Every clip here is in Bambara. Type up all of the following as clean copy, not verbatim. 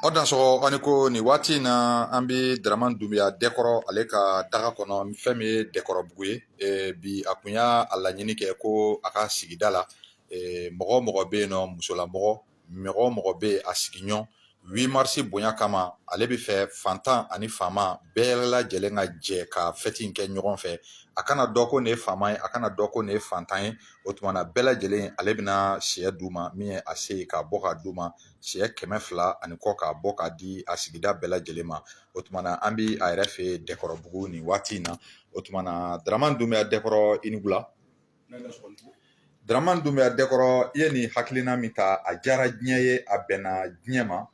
O dan sɔgɔ ani ko nin waati na an bɛ Daraman Dunbiya Dɛkɔrɔ ale ka daga kɔnɔ fɛn min ye Dɛkɔrɔbugu ye bi a kun y'a laɲini kɛ ko a ka sigida la mɔgɔ mɔgɔ bɛ yen nɔ musolamɔgɔ mɔgɔ bɛ yen a sigiɲɔgɔn 8 mars bonya kama ale bɛ fɛ fantan ani faama bɛɛ lajɛlen ka jɛ ka fɛti in kɛ ɲɔgɔn fɛ a kana dɔn ko nin ye faama ye a kana dɔn ko nin ye fantan ye o tuma na bɛɛ lajɛlen ale bɛna sɛ d'u ma min ye a se ye k'a bɔ k'a d'u ma sɛ 200 ani kɔ k'a bɔ k'a di a sigida bɛɛ lajɛlen ma o tuma na an bɛ a yɛrɛ fɛ Dɛkɔrɔbugu nin waati in na o tuma na Daraman Dunbiya Dɛkɔrɔ i ni wula Daraman Dunbiya Dɛkɔrɔ i ye nin hakilina min ta a diyara diɲɛ ye a bɛnna diɲɛ ma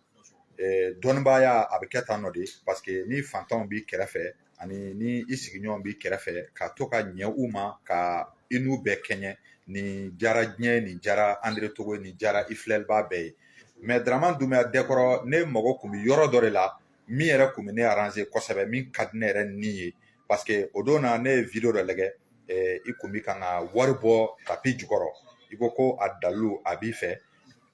dɔnnibaya a bɛ kɛ tan nɔ de parce que ni fantanw b'i kɛrɛfɛ ani ni i sigiɲɔgɔn b'i kɛrɛfɛ ka to ka ɲɛ u ma ka i n'u bɛɛ kɛɲɛ nin diyara diɲɛ nin diyara Andre Togo nin diyara i filɛliba bɛɛ ye mais Daraman Dunbiya Dɛkɔrɔ ne mago kun bɛ yɔrɔ dɔ de la min yɛrɛ kun bɛ ne arranger kosɛbɛ min ka di ne yɛrɛ ni ye parce que o don na ne ye video dɔ lajɛ i kun bɛ kan ka wari bɔ tapi jukɔrɔ i ko a dalilu a b'i fɛ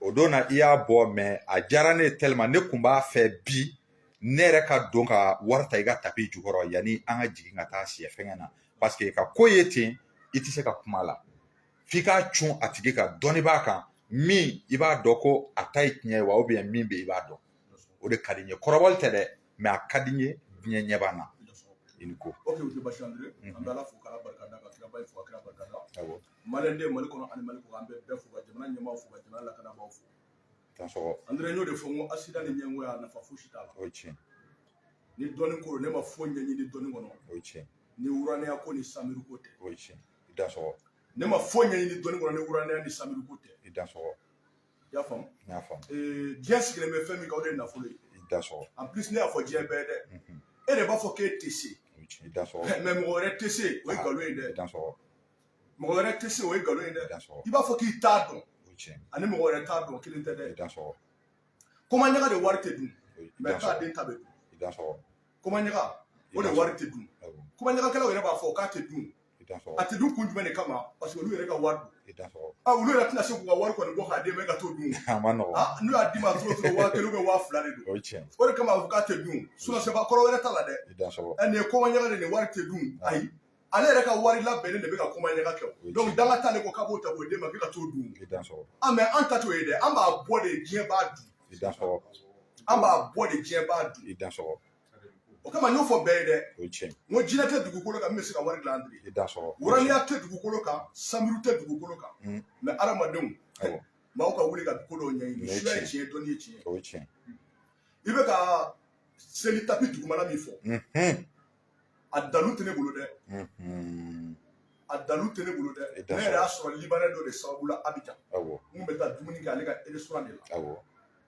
o don na i y'a bɔ mais a diyara ne tellement ne kun b'a fɛ bi ne yɛrɛ ka don ka wari ta i ka tapi jukɔrɔ yanni an ka jigin ka taa siyɛ fɛngɛ na parce que ka ko ye ten i tɛ se ka kuma la f'i k'a cun a tigi ka dɔnni b'a kan min i b'a dɔn ko a ta ye tiɲɛ ye wa ou bien min bɛ i b'a dɔn o de ka di n ye kɔrɔbɔli tɛ dɛ mais a ka di n ye diɲɛ ɲɛ b'a na i ni ko. Ok, o tɛ basi Andre an bɛ Ala fo k'Ala barikada ka kira ba in fo ka kira barikada Maliyɛn den Mali kɔnɔ ani Mali kɔ an bɛ bɛɛ fo ka jamana ɲɛmaaw fo ka jamana lakanabaaw fo. Dansɔgɔ. Andre n y'o de fɔ n ko accident ni ɲɛngoya nafa fosi t'a la. O ye tiɲɛ. Ni dɔnni ko ne ma foyi ɲɛɲini dɔnni kɔnɔ. O ye tiɲɛ. Ni wuranɛya ko ni samiru ko tɛ. O ye tiɲɛ. I dansɔgɔ. Ne ma foyi ɲɛɲini dɔnni kɔnɔ ni wuranɛya ni samiru ko tɛ. I dansɔgɔ. I y'a faamu? N y'a faamu. Diɲɛ sigilen bɛ fɛn min kan o de ye nafolo ye. I dansɔgɔ. En plus ne y'a fɔ diɲɛ bɛɛ dɛ. E de b'a fɔ k'e tɛ se. I dansɔgɔ. Mais mɔgɔ wɛrɛ tɛ se o ye nkalon ye dɛ. I dansɔgɔ. Mɔgɔ wɛrɛ tɛ se o ye nkalon ye dɛ. I dansɔgɔ. I b'a fɔ k'i t'a dɔn. O ye tiɲɛ. Ani mɔgɔ wɛrɛ t'a dɔn kelen tɛ dɛ. I dansɔgɔ. Komaɲaga de wari tɛ dun. I mais k'a den ta bɛ dun. I dansɔgɔ. Komaɲaga o de wari tɛ dun. Komaɲagakɛlaw yɛrɛ b'a fɔ k'a tɛ dun. I dansɔgɔ. A tɛ dun kun jumɛn de kama parce que olu yɛrɛ ka wari dun. I dansɔgɔ. Olu yɛrɛ tɛna se k'u ka wari kɔni bɔ k'a d'e ma e ka t'o dun. A ma nɔgɔn. N'u y'a d'i ma trop 1000 ou bien 2000 de don. O ye tiɲɛ. O de kama a fɔ k'a tɛ dun sinon sɛba kɔrɔ wɛrɛ t'a la dɛ. I dansɔgɔ. Nin ye komaɲaga de nin wari tɛ dun ayi ale yɛrɛ ka wari labɛnnen de bɛ ka komaɲaga kɛ o donc danga t'ale ko k'a b'o ta k'o d'e ma k'e ka t'o dun. I dansɔgɔ. Mais an ta t'o ye dɛ an b'a bɔ de diɲɛ b'a dun. I dansɔgɔ. An b'a bɔ de diɲɛ b'a dun. I dansɔgɔ. O kama n y'o fɔ bɛɛ ye dɛ. O ye tiɲɛ. N ko jinɛ tɛ dugukolo kan min bɛ se ka wari dilan Andre. I dansɔgɔ. Wuranɛya tɛ dugukolo kan samiru tɛ dugukolo kan mais adamadenw maaw ka wuli ka ko dɔw ɲɛɲini suya ye tiɲɛ ye dɔnni ye tiɲɛ ye. O ye tiɲɛ. I bɛ ka seli tapi dugumana min fɔ a dalu tɛ ne bolo dɛ. A dalu tɛ ne bolo dɛ. Ne yɛrɛ y'a sɔrɔ libanɛ dɔ de sababu la Abidjan. Awɔ. Mun bɛ taa dumuni kɛ ale ka restaurant de la. Awɔ.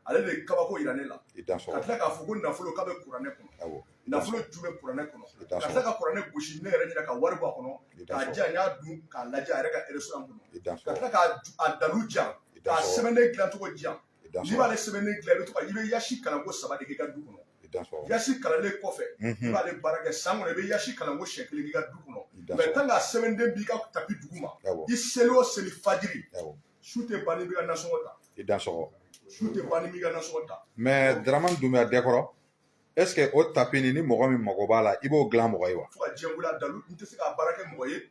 Ale de ye kabako yira ne la. I dansɔgɔ. Ka tila k'a fɔ ko nafolo k'a bɛ kuranɛ kɔnɔ. Awɔ. Nafolo ju bɛ kuranɛ kɔnɔ. I dansɔgɔ. Ka tila ka kuranɛ gosi ne yɛrɛ ɲɛna ka wari bɔ a kɔnɔ. I K'a dansɔgɔ. diyan n y'a dun k'a lajɛ a yɛrɛ ka restaurant kɔnɔ. I Ka dansɔgɔ. tila k'a dalu jan. I K'a dansɔgɔ. sɛbɛnden dilan cogo jan. I dansɔgɔ. N'i b'ale sɛbɛnden dilan i bɛ to ka i bɛ yasi kalanko 3 de k'i ka du kɔnɔ. I dansɔgɔ. Yasi kalanlen kɔfɛ i b'ale baara kɛ san kɔnɔ i bɛ yasi kalanko siɲɛ 1 k'i ka du kɔnɔ. dansɔgɔ. Mais tant que sɛbɛnden b'i ka tapi dugu ma Awɔ. i seli o seli fajiri Awɔ. su tɛ ban n'i b'i ka nasɔngɔ ta. I dansɔgɔ. Su tɛ ban n'i b'i ka nasɔngɔ ta. Mais Daraman Dunbiya Dɛkɔrɔ est ce que o tapi ni mɔgɔ min mago b'a la i b'o dilan mɔgɔ ye wa? Fo ka diɲɛ wuli a dalu n tɛ se k'a baara kɛ mɔgɔ ye.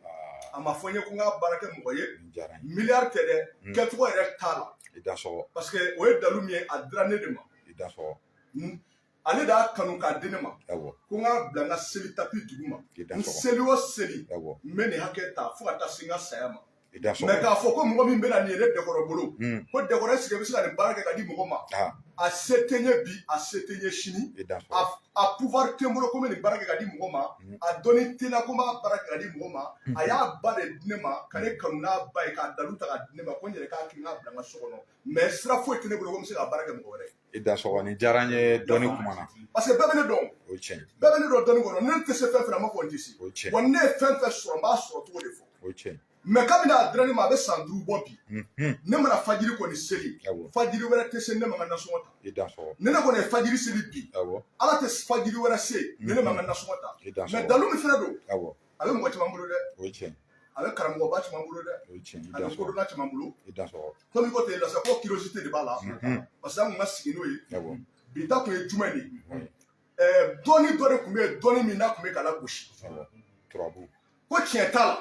A ma fɔ n ye ko n k'a baara kɛ mɔgɔ ye. Nin diyara n ye. Miliyari tɛ dɛ kɛcogo yɛrɛ t'a la. I dansɔgɔ. parce que o ye dalu min ye a dira ne de ma. I dansɔgɔ. Ale de y'a kanu k'a di ne ma. Awɔ. Ko n k'a bila n ka seli tapi dugu ma. I N dansɔgɔ. seli o seli Awɔ. n bɛ nin hakɛ ta fo ka taa se n ka saya ma. I dansɔgɔ. Mais k'a fɔ ko mɔgɔ min bɛ na nin ye ne Dɛkɔrɔ bolo ko Dɛkɔrɔ est-ce que bɛ se ka nin baara kɛ ka di mɔgɔ ma a se tɛ n ye bi a se tɛ n ye sini I dansɔgɔ. a pouvoir tɛ n bolo ko n bɛ nin baara kɛ ka di mɔgɔ ma a dɔnni tɛ n na ko n b'a baara kɛ ka di mɔgɔ ma a y'a ba de di ne ma ka ne kanu n'a ba ye k'a dalu ta k'a di ne ma ko n yɛrɛ k'a kɛ n k'a bila n ka so kɔnɔ mais sira foyi tɛ ne bolo ko n bɛ se ka baara kɛ mɔgɔ wɛrɛ. I dansɔgɔ nin diyara n ye dɔnni kuma na. parce que bɛɛ bɛ ne dɔn. O ye tiɲɛ. bɛɛ bɛ ne dɔn dɔnni kɔnɔ ne tɛ se fɛn fɛn na n b'a fɔ n tɛ se. O ye tiɲɛ. wa ne ye fɛn fɛn sɔrɔ n b'a sɔrɔ cogo de fɔ. O ye tiɲɛ. mais kabini a dira ne ma a bɛ san 5 bɔ bi ne mana fajiri kɔni seli Awɔ. fajiri wɛrɛ tɛ se ne ma n ka nasɔngɔ ta. I dansɔgɔ. ni ne kɔni ye fajiri seli bi Awɔ. ala tɛ fajiri wɛrɛ se ni ne ma n ka nasɔngɔ ta. I dansɔgɔ. mais dalu min fɛnɛ don Awɔ. a bɛ mɔgɔ caman bolo dɛ. O ye tiɲɛ. a bɛ karamɔgɔba caman bolo dɛ. O ye tiɲɛ. I a bɛ dansɔgɔ. kodɔnna caman bolo. I dansɔgɔ. komi ko ten la sa ko curiosité de b'a la. parce que an kun ka sigi n'o ye. Awɔ. bi ta kun ye jumɛn de ye dɔɔni dɔ de kun bɛ yen dɔɔni min n'a kun bɛ k'a lagosi turabu ko tiɲɛ t'a la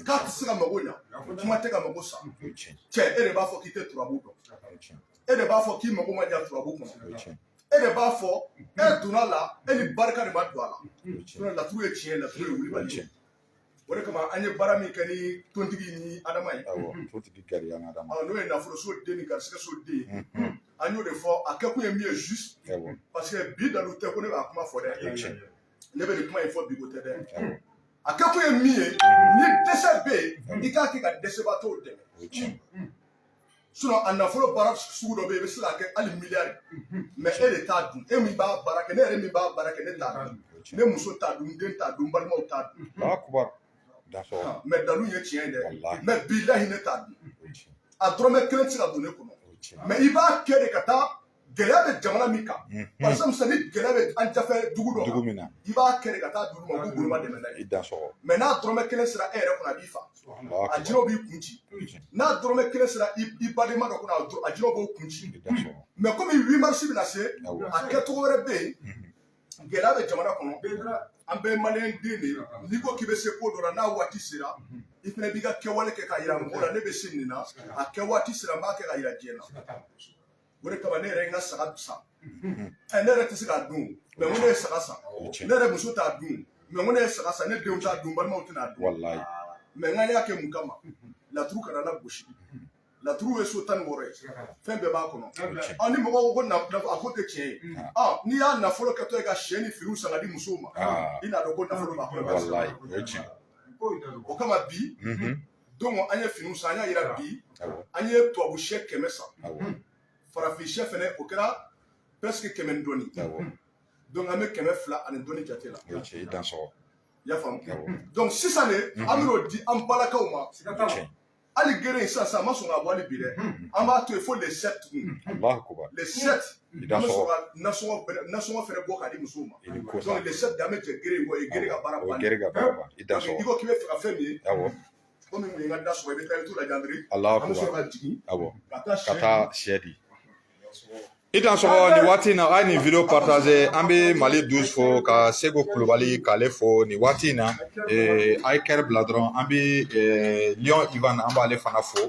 k'a tɛ se ka mago ɲa kuma tɛ ka mago sa cɛ e de b'a fɔ k'i tɛ turabu dɔn e de b'a fɔ k'i mago ma ɲa turabu kɔnɔ e de b'a fɔ e donna la e ni barika de ma don a la laturu ye tiɲɛ laturu ye wulibali o de kama an ye baara min kɛ ni tontigi ni adama ye tontigi kɛri an adama n'o ye nafoloso den ni garisigɛso den an y'o de fɔ a kɛ kun ye min ye juste parce que bi dalu tɛ ko ne b'a kuma fɔ dɛ ne bɛ nin kuma in fɔ bi ko tɛ dɛ a kɛ kun ye min ye ni dɛsɛ bɛ yen i k'a kɛ ka dɛsɛbaatɔw dɛmɛ sinon a nafolo baara sugu dɔ bɛ yen i bɛ se k'a kɛ hali miliyari mais e de t'a dun e min b'a baara kɛ ne yɛrɛ min b'a baara kɛ ne t'a dun ne muso t'a dun n den t'a dun n balimaw t'a dun mais dalu ye tiɲɛ ye dɛ mais bilahi ne t'a dun a dɔrɔmɛ kelen tɛ se ka don ne kɔnɔ mais i b'a kɛ de ka taa gɛlɛya bɛ jamana min kan par exemple sisan ni gɛlɛya bɛ an jafɛ dugu dɔ kan i b'a kɛ de ka taa dugu ma k'u bolo ma dɛmɛ n'a ye mais n'a dɔrɔmɛ kelen sera e yɛrɛ kɔnɔ a b'i fa a jinɛw b'i kun ci n'a dɔrɔmɛ kelen sera i badenma dɔ kɔnɔ a jinɛw b'o kun ci mais komi 8 mars bɛna se a kɛcogo wɛrɛ bɛ yen gɛlɛya bɛ jamana kɔnɔ an bɛɛ maliyɛn den de ye n'i ko k'i bɛ se ko dɔ la n'a waati sera i fana b'i ka kɛwale kɛ k'a yira mɔgɔw la ne bɛ se nin na a kɛ waati sera n b'a kɛ k'a yira diɲɛ na o de kama ne yɛrɛ ye n ka saga san ne yɛrɛ tɛ se k'a dun mais n ko ne ye saga san ne yɛrɛ muso t'a dun mais n ko ne ye saga san ne denw t'a dun balimaw tɛna dun mais n ka y'a kɛ mun kama laturu kana lagosi laturu ye so 16 ye fɛn bɛɛ b'a kɔnɔ ni mɔgɔw ko a ko tɛ tiɲɛ ye n'i y'a nafolo kɛtɔ ye ka sɛ ni finiw san ka di musow ma i n'a dɔn ko nafolo b'a kɔnɔ o kama bi donc an ye finiw san an y'a yira bi an ye tubabu sɛ 100 san farafin sɛ fɛnɛ o kɛra presque 100 ni dɔɔni donc an bɛ 200 ani dɔɔni jate la i y'a faamu donc sisan de an bɛn'o di an balakaw ma hali gere in sisan ma sɔn ka bɔ hali bi dɛ an b'a to yen fo les 7 tuguni les 7 an bɛ sɔn ka nasɔngɔ fɛnɛ bɔ k'a di musow ma donc les 7 de an bɛ jɛ gere in kɔ ye gere ka baara bannen i ko k'i bɛ fɛ ka fɛn min ye komi mun ye n ka da sɔgɔ i bɛ taa i t'u lajɛ Andiri an bɛ sɔrɔ ka jigin ka taa sɛ di i dan sɔgɔ nin waati in na a ye nin video partager an bɛ Mali 12 fo ka Seko Kulubali k'ale fo nin waati in na a ye kɛrɛ bila dɔrɔn an bɛ Lion Ivan an b'ale fana fo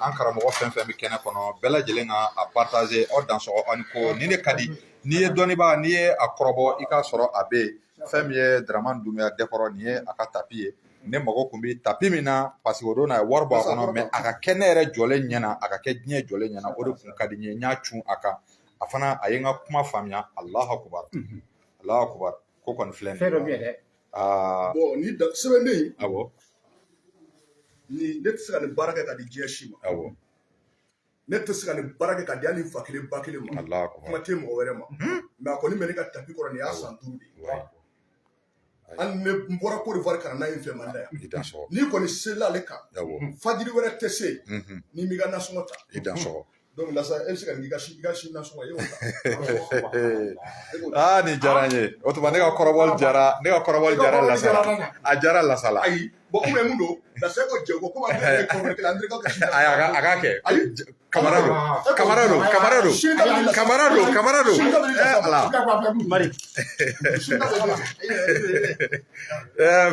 an karamɔgɔ fɛn fɛn bɛ kɛnɛ kɔnɔ bɛɛ lajɛlen ka a partager aw dan sɔgɔ aw ni ko ni ne ka di n'i ye dɔnnibaa n'i ye a kɔrɔbɔ i k'a sɔrɔ a bɛ yen fɛn min ye Dramane Dunbiya Dekɔrɔ nin ye a ka tapi ye ne mago kun bɛ tapi min na parce que o don a ye wari bɔ a kɔnɔ mais a ka kɛ ne yɛrɛ jɔlen ɲɛna a ka kɛ diɲɛ jɔlen ɲɛna o de kun ka di n ye n y'a cun a kan a fana a ye n ka kuma faamuya Alahu akubar Alahu akubar ko kɔni filɛ nin ye fɛn dɔ bɛ yen dɛ bon ni sɛbɛnden awɔ ni ne tɛ se ka nin baara kɛ ka di diɲɛ si ma awɔ ne tɛ se ka nin baara kɛ ka di hali fa kelen ba kelen ma Alahu akubar kuma tɛ mɔgɔ wɛrɛ ma mais a kɔni bɛ ne ka tapi kɔrɔ nin y'a san 5 de ye hali ne bɔra Côte d'Ivoire ka na n'a ye fɛn man da yan n'i kɔni selila ale kan fajiri wɛrɛ tɛ se n'i m'i ka nasɔngɔ ta i dan sɔgɔ donc lasa e bɛ se ka n'i ka si nasɔngɔ ye o ta nin diyara n ye o tuma ne ka kɔrɔbɔli diyara Lasala a diyara Lasala ayi bon ou bien mun don lasa e ko jɛ ko komi an bɛ kɔrɔbɔrɔ kelen Andiri ka si ayi a k'a kɛ camarade Mari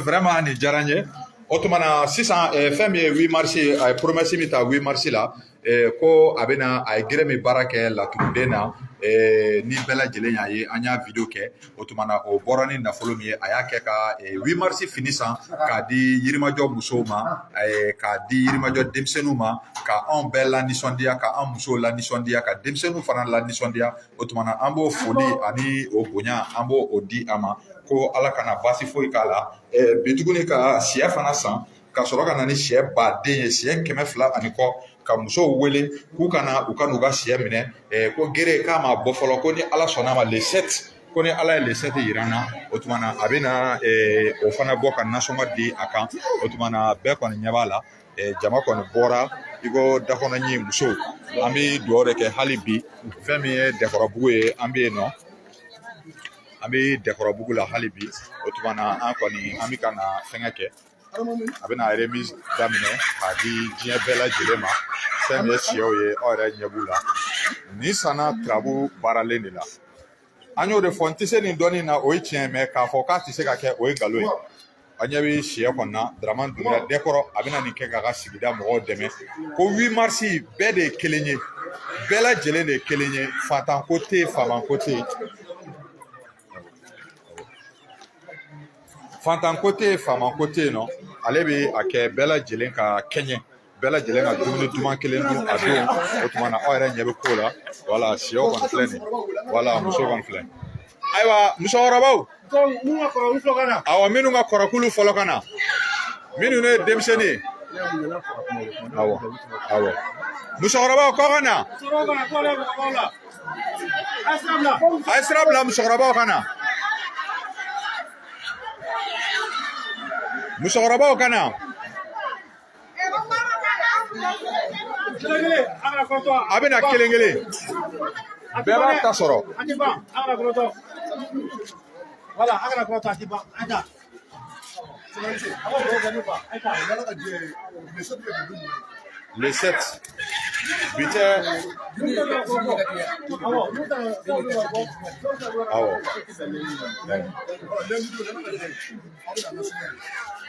vraiment nin diyara n ye o tuma na sisan fɛn min ye 8 mars a ye promesse min ta 8 mars la ko a bɛna a ye gere min baara kɛ laturuden na ni bɛɛ lajɛlen y'a ye an y'a video kɛ o tuma na o bɔra ni nafolo min ye a y'a kɛ ka 8 mars fini san k'a di Yirimajɔ musow ma k'a di Yirimajɔ denmisɛnninw ma ka anw bɛɛ lanisɔndiya ka an musow lanisɔndiya ka denmisɛnninw fana lanisɔndiya o tuma na an b'o foli ani o bonya an b'o di a ma ko Ala kana baasi foyi k'a la bi tuguni ka sɛ fana san ka sɔrɔ ka na ni sɛ baden ye sɛ 200 ani kɔ ka musow wele k'u kana u ka n'u ka sɛ minɛ ko gere k'a ma bɔ fɔlɔ ko ni Ala sɔnna ma le 7 ko ni Ala ye le 7 yira n na o tuma na a bɛna o fana bɔ ka nasɔngɔ di a kan o tuma na bɛɛ kɔni ɲɛ b'a la jama kɔni bɔra i ko dakɔnɔɲi musow an bɛ dugawu de kɛ hali bi fɛn min ye Dɛkɔrɔbugu ye an bɛ yen nɔ an bɛ Dɛkɔrɔbugu la hali bi o tuma na an kɔni an bɛ ka na fɛngɛ kɛ a bɛna remise daminɛ k'a di diɲɛ bɛɛ lajɛlen ma fɛn min ye sɛw ye aw yɛrɛ ɲɛ b'u la nin sanna turabu baaralen de la an y'o de fɔ n tɛ se nin dɔnni na o ye tiɲɛ mɛ k'a fɔ k'a tɛ se ka kɛ o ye nkalon ye an ɲɛ bɛ siyɛ kɔnɔna Dramane Dunbiya Dekɔrɔ a bɛna nin kɛ k'a ka sigida mɔgɔw dɛmɛ ko 8 mars bɛɛ de ye kelen ye bɛɛ lajɛlen de ye kelen ye fantanko tɛ yen famanko tɛ yen fantanko tɛ yen famanko tɛ yen nɔ ale bɛ a kɛ bɛɛ lajɛlen ka kɛɲɛ bɛɛ lajɛlen ka dumuni duman kelen dun a don o tuma na aw yɛrɛ ɲɛ bɛ ko la wala siyɛw kɔni filɛ nin wala muso kɔni filɛ ayiwa musokɔrɔbaw awɔ minnu ka kɔrɔ k'olu fɔlɔ ka na minnu ye denmisɛnnin ye awɔ musokɔrɔbaw kɔ ka na a ye sira bila musokɔrɔbaw ka na musokɔrɔbaw ka na a bɛna kelen kelen bɛɛ b'a ta sɔrɔ le 7 bi tɛ awɔ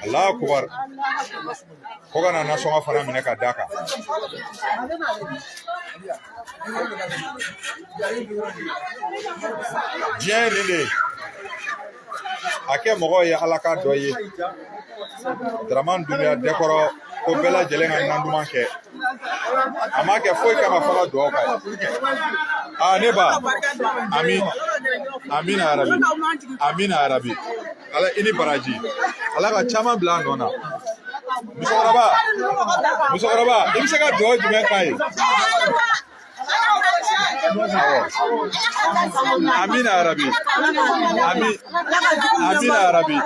Allahu akubar ko kana nasɔngɔ fana minɛ ka d'a kan diɲɛ ye nin de ye a kɛ mɔgɔw ye Ala ka dɔ ye Dramane Dunbiya Dekɔrɔ ko bɛɛ lajɛlen ka nan duman kɛ a ma kɛ foyi kama fɔ ka dugawu kɛ ne ba amina yarabi Ala i ni baraji Ala ka caman bila a nɔ na musokɔrɔba i bɛ se ka dugawu jumɛn k'a ye amina yarabi amina yarabi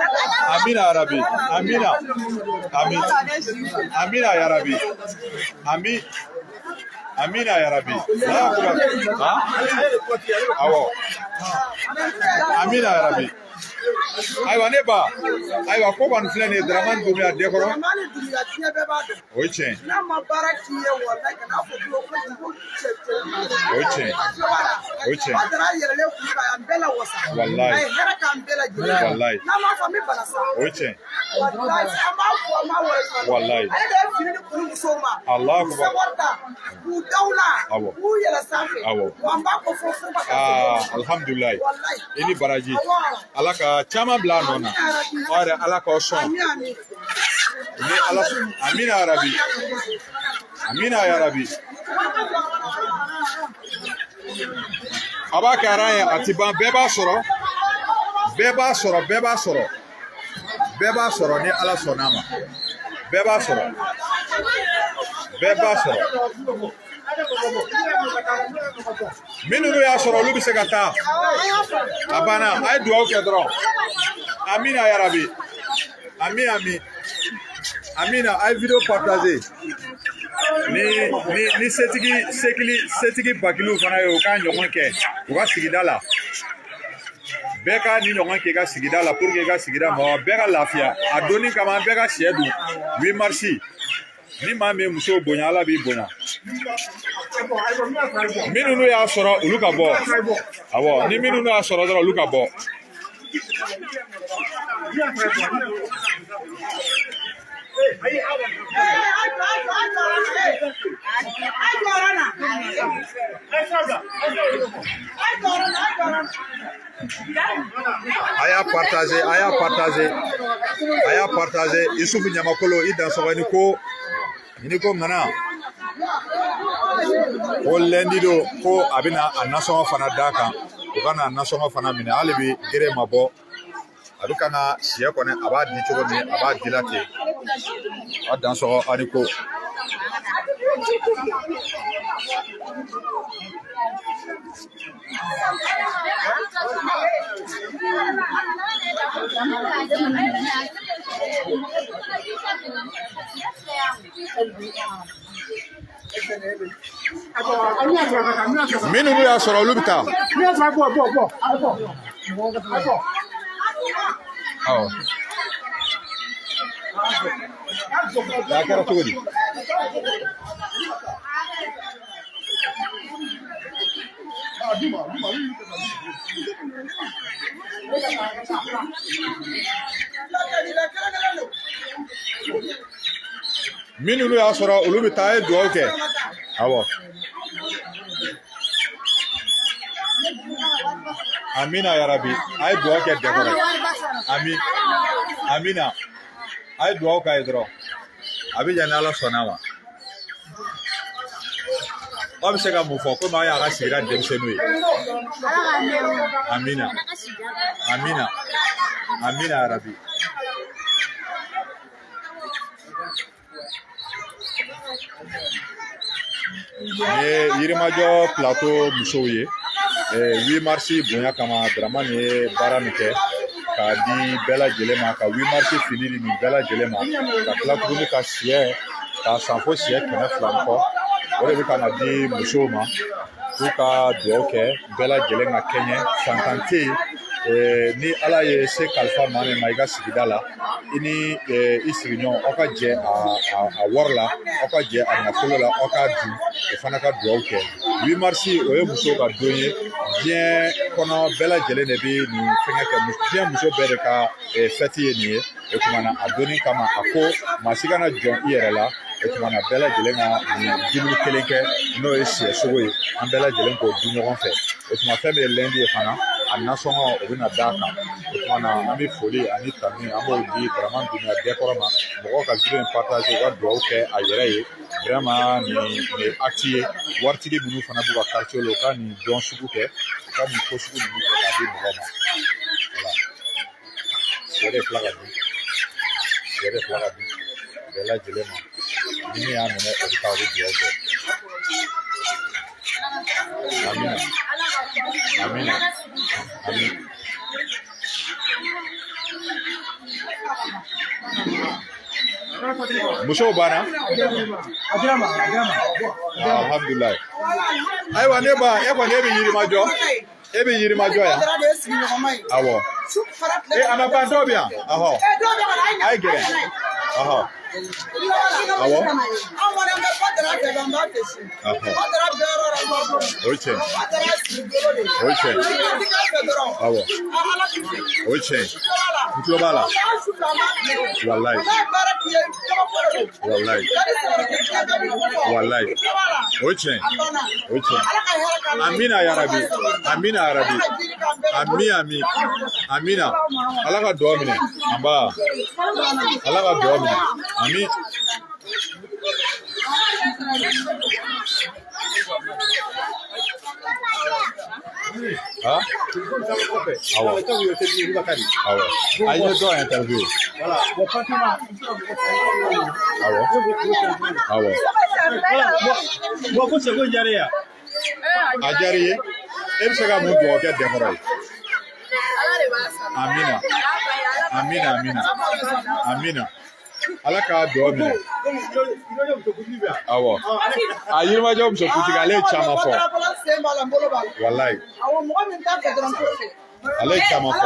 amina yarabi awɔ amina yarabi ayiwa ne ba ayiwa ko kɔni filɛ nin ye Dramane Dunbiya Dekɔrɔ o ye tiɲɛ wallahi o ye tiɲɛ wallahi Allahu akbar alhamdulillah i ni baraji Ala ka caman bila a nɔ na aw yɛrɛ Ala k'aw sɔn ni Ala amina yarabi a b'a kɛ aran ye a ti ban bɛɛ b'a sɔrɔ ni Ala sɔnn'a ma bɛɛ b'a sɔrɔ minnu y'a sɔrɔ olu bɛ se ka taa a banna a ye dugawu kɛ dɔrɔn amina yarabi amina a ye video partager ni setigi bakiliw fana ye u ka ɲɔgɔn kɛ u ka sigida la bɛɛ ka ni ɲɔgɔn kɛ i ka sigida la pour que i ka sigida mɔgɔ bɛɛ ka lafiya a donni kama bɛɛ ka siyɛ dun 8 mars ni maa min muso bonya Ala b'i bonya minnu y'a sɔrɔ olu ka bɔ awɔ ni minnu y'a sɔrɔ dɔrɔn olu ka bɔ a y'a partager Isufu Ɲamakolo i dansɔgɔ ni ko ŋana ko lundi do ko a bɛna a nasɔngɔ fana d'a kan u kana a nasɔngɔ fana minɛ hali bi gere ma bɔ a bɛ kana siyɛ kɔni a b'a di cogo min a b'a di la ten a dansɔgɔ ani ko minnu y'a sɔrɔ olu bɛ taa a kɛra cogo di minnu y'a sɔrɔ olu bɛ taa a ye dugawu kɛ awɔ amina yarabi a ye dugawu kɛ dɛkɔrɔ amina a ye dugawu k'a ye dɔrɔn a bɛ yan ni ala sɔnna ma aw bɛ se ka mun fɔ komi a y'a ka sigida denmisɛnninw ye amina amina amina yarabi ni Yirimajɔ plateau musow ye 8 mars bonya kama Dramane ye baara min kɛ k'a di bɛɛ lajɛlen ma ka 8 mars fini di nin bɛɛ lajɛlen ma ka tila tuguni ka siyɛ k'a san fo siyɛ 200 kɔ o de bɛ ka na di musow ma k'u ka dugawu kɛ bɛɛ lajɛlen ka kɛɲɛ fantan tɛ yen ni ala ye se kalifa maa min ma i ka sigida la i ni i sigiɲɔgɔn aw ka jɛ a wari la aw ka jɛ a nafolo la aw ka dun o fana ka dugawu kɛ 8 mars o ye musow ka don ye diɲɛ kɔnɔ bɛɛ lajɛlen de bɛ nin fɛngɛ kɛ diɲɛ muso bɛɛ de ka fɛti ye nin ye o tuma na a donni kama a ko maa si kana jɔn i yɛrɛ la o tuma na bɛɛ lajɛlen ka nin dumuni kelen kɛ n'o ye siyɛ sogo ye an bɛɛ lajɛlen k'o dun ɲɔgɔn fɛ o tuma fɛn min ye lundi ye fana a nasɔngɔ o bɛna d'a kan o tuma na an bɛ foli ani tanu an b'o di Dramane Dunbiya Dɛkɔrɔ ma mɔgɔw ka video in partage u ka dugawu kɛ a yɛrɛ ye vraiment nin acte ye waritigi minnu fana b'u ka quartier la u ka nin dɔn sugu kɛ u ka nin ko sugu ninnu kɛ k'a di mɔgɔ ma voilà siyɛ de fila ka di siyɛ de fila ka di bɛɛ lajɛlen ma ni min y'a minɛ o bɛ taa o bɛ dugawu kɛ amina amina amina musow banna alhamdulilayi ayiwa ne ba e kɔni e bɛ Yirimajɔ e bɛ Yirimajɔ yan awɔ a ma ban dɔw bɛ yan ɔhɔ a ye gɛrɛ ɔhɔ awɔ o cɛ o cɛ awɔ o cɛ n tulo b'a la walayi walayi walayi o cɛ o cɛ amina yarabi amina yarabi ami amina ala ka dugawu minɛ anba ala ka dugawu minɛ ami awɔ a ye dɔw interview awɔ a diyara i ye e bɛ se ka mun dugawu kɛ Dɛkɔrɔ ye amina amina amina amina ala ka dugawu minɛ awɔ a Yirimajɔ musokutigi ale ye caman fɔ walayi ale ye caman fɔ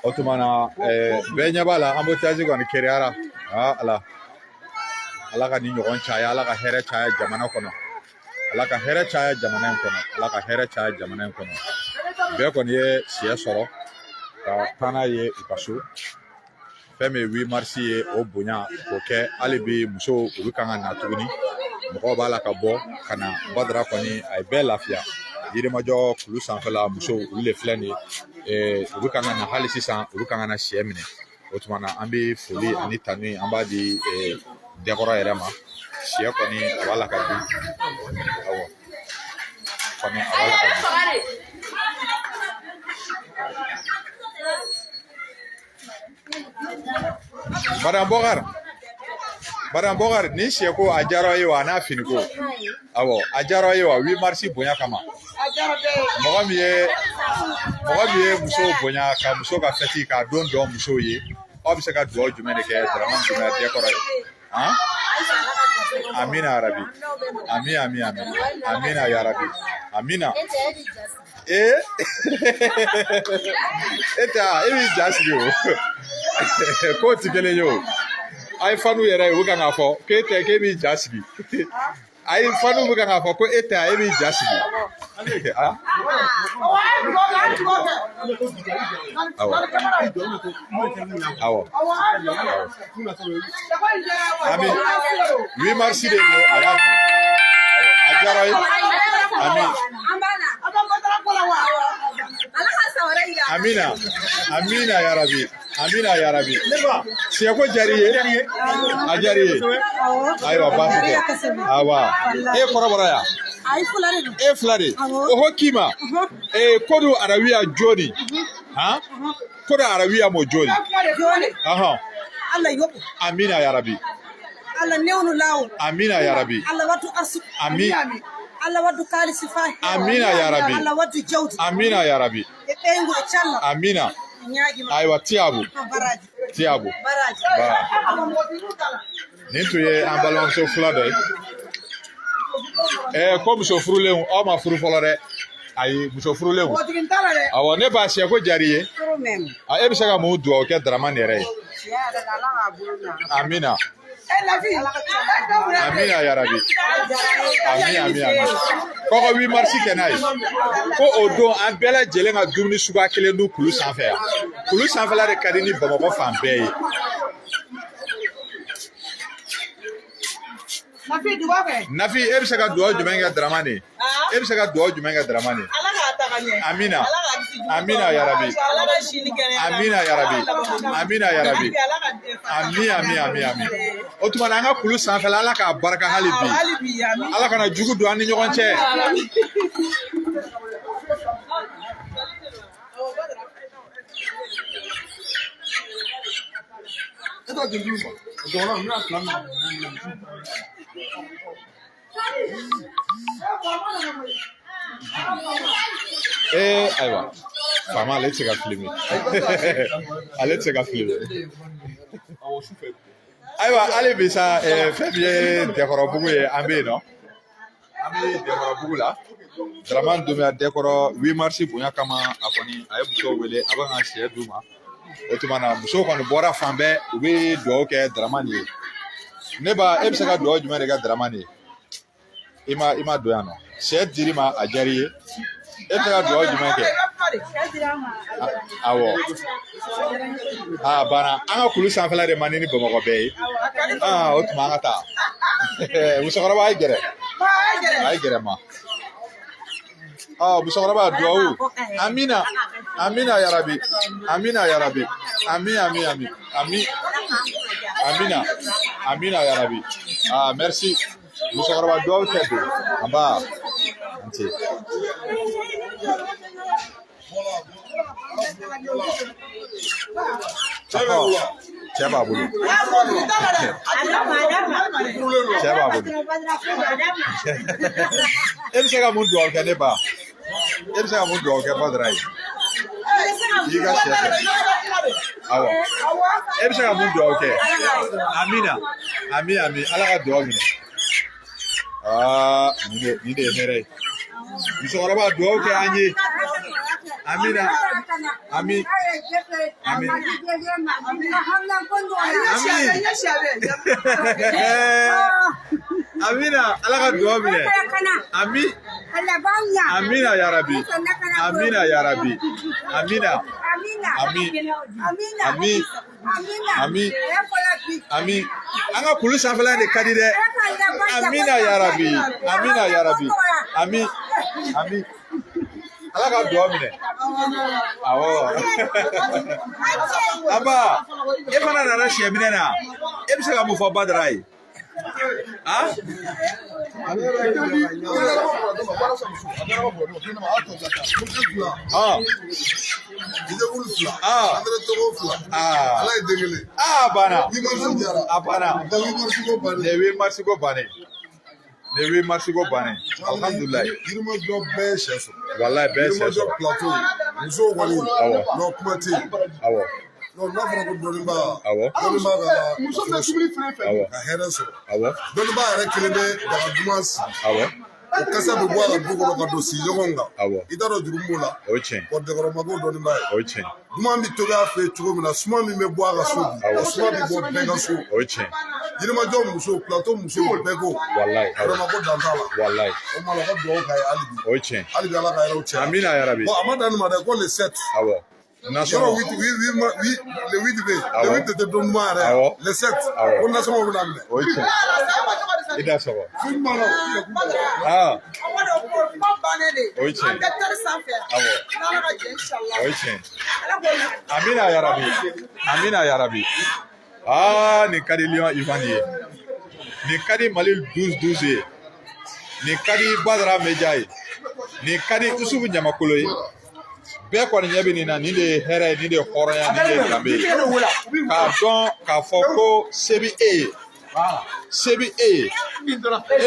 o tuma na bɛɛ ɲɛ b'a la embouteillage kɔni kɛrɛyara ala ka ni ɲɔgɔn caya ala ka hɛrɛ caya jamana kɔnɔ ala ka hɛrɛ caya jamana in kɔnɔ ala ka hɛrɛ caya jamana in kɔnɔ bɛɛ kɔni ye siyɛ sɔrɔ ka taa n'a ye u ka so fɛn min ye 8 mars ye o bonya k'o kɛ hali bi musow olu kan ka na tuguni mɔgɔw b'a la ka bɔ ka na Badara kɔni a ye bɛɛ lafiya Yirimajɔ kulu sanfɛla musow olu de filɛ nin ye olu kan ka na hali sisan olu kan ka na siyɛ minɛ o tuma na an bɛ foli ani tanu an b'a di Dɛkɔrɔ yɛrɛ ma siyɛ kɔni a b'a la ka di awɔ kɔni a b'a la ka di Madame Bokar ni siyɛko a diyara ye wa n'a finiko awɔ a diyara ye wa 8 mars bonya kama mɔgɔ min ye musow bonya ka muso ka fɛti k'a don dɔn musow ye aw bɛ se ka dugawu jumɛn de kɛ Dramane Dunbiya Dɛkɔrɔ ye amina yarabi amina yarabi amina e tɛ e b'i ja sigi o k'o tɛ kelen ye o Ai fanu yɛrɛ u kan k'a fɔ k'e tɛ k'e b'i ja sigi ayi fanu bɛ kan k'a fɔ ko e tɛ e b'i ja sigi awɔ ami 8 mars de don a y'a dun a diyara ye ami amina yarabi siyako jari ye a jari ye ayiwa baasi tɛ awa e kɔrɔbɔrɔ yan e fila de o ho kima kodu arawiya joni kodu arawiya mo joni amina yarabi Allah newnu lawo amina yarabi Allah watu asu Allah watu kali sifa amina yarabi Allah watu jawdi amina yarabi e pengo e challa amina nyaagi ma aywa tiabu baraji nin tun ye an balimamuso fila dɔ ye ko muso furulenw aw ma furu fɔlɔ dɛ ayi muso furulenw awɔ ne b'a siya ko jari ye e bɛ se ka mun dugawu kɛ Daramani yɛrɛ ye amina amina yarabi ami kɔkɔ 8 mars kɛ n'a ye ko o don an bɛɛ lajɛlen ka dumuni suguya kelen dun kulu sanfɛ yan kulu sanfɛla de ka di ni Bamakɔ fan bɛɛ ye Nafi e bɛ se ka dugawu jumɛn kɛ Daramani e bɛ se ka dugawu jumɛn kɛ Daramani amina yarabi amina yarabi ami o tuma na an ka kulu sanfɛla Ala k'a barika hali bi Ala kana jugu don an ni ɲɔgɔn cɛ ayiwa faama ale tɛ se ka filmer ale tɛ se ka filmer ayiwa hali bi sa fɛn min ye Dɛkɔrɔbugu ye an bɛ yen nɔ an bɛ Dɛkɔrɔbugu la Daramani Dunbiya Dɛkɔrɔ 8 mars bonya kama a kɔni a ye musow wele a bɛ ka sɛ d'u ma o tuma na musow kɔni bɔra fan bɛɛ u bɛ dugawu kɛ Daramani ye ne ba e bɛ se ka dugawu jumɛn de kɛ Daramani ye i ma don yan nɔ sɛ dir'i ma a diyara i ye e bɛ se ka dugawu jumɛn kɛ awɔ banna an ka kulu sanfɛla de man di ni Bamakɔ bɛɛ ye o tuma an ka taa musokɔrɔba a ye gɛrɛ ma musokɔrɔba dugawu amina yarabi amina yarabi merci musokɔrɔba dugawu tɛ don an ba n ce cɛ b'a bolo e bɛ se ka mun dugawu kɛ ne ba e bɛ se ka mun dugawu kɛ Badara ye i ka sɛ kɛ awɔ e bɛ se ka mun dugawu kɛ amina ami Ala ka dugawu minɛ nin de ye hɛrɛ ye musokɔrɔba dugawu kɛ an ye amina ami amina Ala ka dugawu minɛ amina yarabi ami an ka kulu sanfɛla de ka di dɛ amina yarabi ami Ala ka dugawu minɛ awɔ aba e fana nana sɛ minɛ na e bɛ se ka mun fɔ Badara ye banna ne 8 mars ko bannen ne 8 mars ko bannen alhamdulilayi yirimajɔ bɛɛ sɛ sɔrɔ walayi bɛɛ sɛ sɔrɔ plateau musow kɔni non kuma tɛ yen awɔ non n'a fɔra ko dɔnniba ka muso bɛ tobili fɛn fɛn ka hɛrɛ sɔrɔ awɔ dɔnniba yɛrɛ kelen bɛ daga duman sigi awɔ o kasa bɛ bɔ a ka du kɔnɔ ka don si ɲɔgɔn kan awɔ i t'a dɔn juru b'o la o ye tiɲɛ wa dɛkɔrɔmago dɔɔnin b'a ye o ye tiɲɛ duman bi tobi a fɛ yen cogo min na suman min bɛ bɔ a ka so bi o suman bɛ bɔ bɛɛ ka so o ye tiɲɛ yirimajɔ musow plateau musow bɛɛ ko walayi vraiment ko dan t'a la walayi o ma la ka dugawu k'a ye hali bi o ye tiɲɛ hali bi ala ka hɛrɛw cɛ amina yarabi bon a ma dan nin ma dɛ ko le 7 awɔ yɔrɔ national le 8 bɛ yen Awɔ. le 8 tɛ don duman yɛrɛ Awɔ. le 7 Awɔ. ko nasɔngɔ bɛ na minɛ o ye tiɲɛ i da sɔgɔ film ma la aa o ye tiɲɛ. Awɔ. o ye tiɲɛ amina yarabi nin ka di Lion Ivan ye nin ka di Mali 12-12 ye nin ka di Badara Meja ye nin ka di Isufu Ɲamakolo ye bɛɛ kɔni ɲɛ bɛ nin na nin de ye hɛrɛ ye nin de ye hɔrɔnya nin de ye danbe ye k'a dɔn k'a fɔ ko se bɛ e ye se bɛ e ye e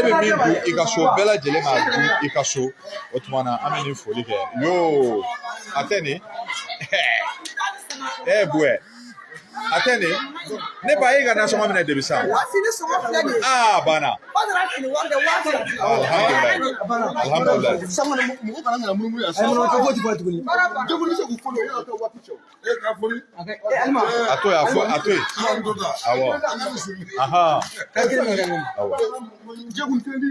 bɛ min dun i ka so bɛɛ lajɛlen k'a dun i ka so o tuma na an bɛ nin foli kɛ yoo a tɛ nin buwɛ a tɛ nin ne ba e ka nasɔngɔ minɛ debi sa banna alhamdulilayi mɔgɔ kana ɲɛna munumunu yan sisan jɛkulu se k'u fɔlɔ o y'a kɛ waati cɛ e ka fɔli a to yen awɔ awɔ jɛkulu tɛ di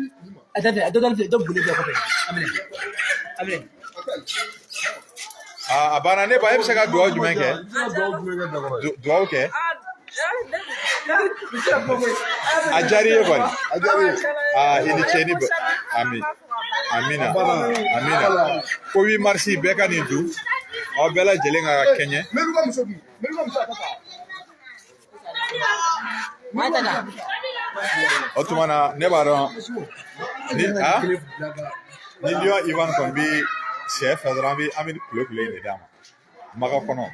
a banna ne ba e bɛ se ka dugawu jumɛn kɛ dugawu kɛ a diyara i ye kɔni i ni ce ni amina ko 8 mars bɛɛ ka nin dun aw bɛɛ lajɛlen ka kɛɲɛ o tuma na ne b'a dɔn ni Lion Ivan kɔni bɛ sɛ fɛ dɔrɔn an bɛ kule in de d'a ma maga kɔnɔ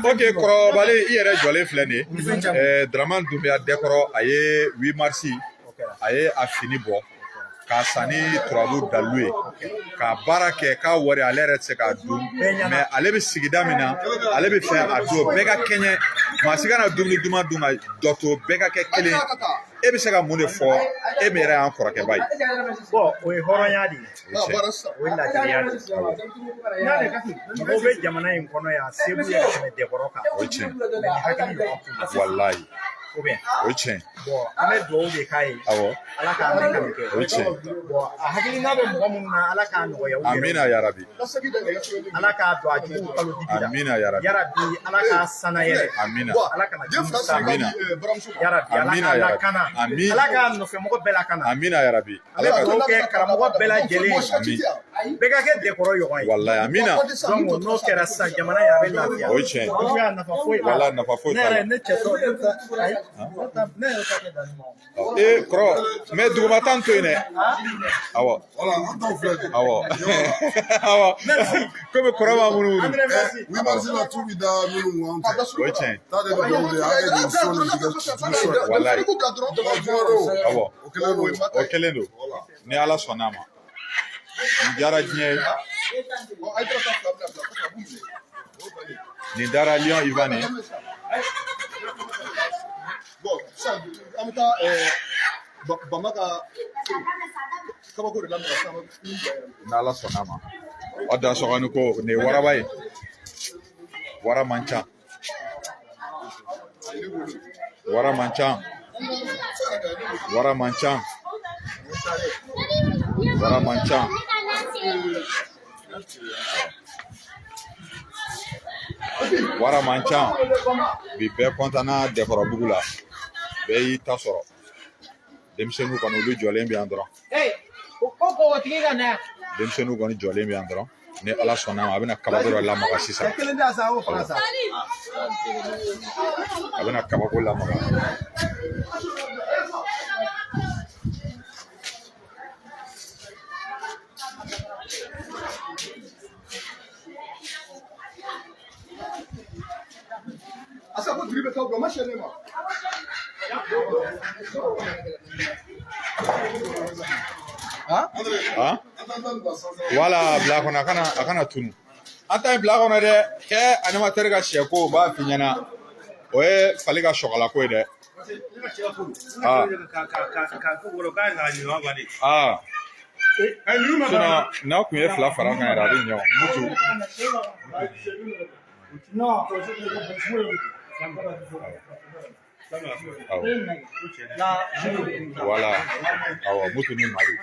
ok kɔrɔbalen i yɛrɛ jɔlen filɛ nin ye Dramane Dunbiya Dɛkɔrɔ a ye 8 mars a ye a fini bɔ k'a san ni turabu dalu ye k'a baara kɛ k'a wari ale yɛrɛ tɛ se k'a dun mais ale bɛ sigida min na ale bɛ fɛ a don bɛɛ ka kɛɲɛ maa si kana dumuni duman dun ka dɔ to bɛɛ ka kɛ kelen e bɛ se ka mun de fɔ e min yɛrɛ y'an kɔrɔkɛba ye o ye hɔrɔnya de ye o ye laadiriya de ye mɔgɔw bɛ jamana in kɔnɔ yan se b'u ye ka tɛmɛ Dɛkɔrɔ kan o ye tiɲɛ hakili ɲɔgɔn t'u la walayi ou bien o ye tiɲɛ an bɛ dugawu de k'a ye awɔ ala k'a mɛn ka nin kɛ o ye tiɲɛ a hakilina bɛ mɔgɔ minnu na ala k'a nɔgɔya u yɛrɛ amina yarabi ala k'a don a jugu kalo digi la amina yarabi yarabi ala k'a sana yɛrɛ amina ala kana jugu sa amina yarabi ala amina k'a yarabi lakana ami ala k'a nɔfɛ mɔgɔ bɛɛ lakana amina yarabi ala ka dugawu kɛ karamɔgɔ bɛɛ lajɛlen ami bɛɛ ka kɛ Dɛkɔrɔ ɲɔgɔn ye walayi amina donc n'o kɛra sisan jamana in a bɛ lafiya o ye tiɲɛ o y'a nafa foyi la walayi nafa foyi ne t'a la yɛrɛ ne cɛ tɔ ne yɛrɛ ta kɛ danni ma kɔrɔ mais dugumata to yen dɛ awɔ voilà an t'aw filɛ de awɔ awɔ komi kɔrɔ b'a munumunu 8 mars la tu bi da minnu kun an fɛ o ye tiɲɛ taa de bɛ dɔw de an ye nin so nin jugu sɔrɔ walayi awɔ o kelen don ni ala sɔnn'a ma nin diyara diɲɛ ye nin diyara Lion Ivan ye bon sisan an bɛ taa bama ka kabako de lamɛn sisan ni ala sɔnn'a ma o da sɔgɔni ko nin ye waraba ye wara man ca wara man ca wara man ca wara man ca wara man ca bi bɛɛ kɔntanna Dɛkɔrɔbugu la bɛɛ y'i ta sɔrɔ denmisɛnninw kɔni olu jɔlen bɛ yan dɔrɔn denmisɛnninw kɔni jɔlen bɛ yan dɔrɔn ni ala sɔnna ma a bɛna kabako dɔ lamaga sisan a bɛna kabako lamaga asa ko jiri bɛ taa bɔ ma sɛ ne ma Wala bila kɔnɔ a kana tunu an ta bila kɔnɔ dɛ kɛ animateur ka sɛ ko b'a fi ɲɛna o ye fali ka sɔgɔla ko ye dɛ n'a kun ye fila fara kan yɛrɛ a bɛ ɲɛ mutu wala awɔ mutu ni mari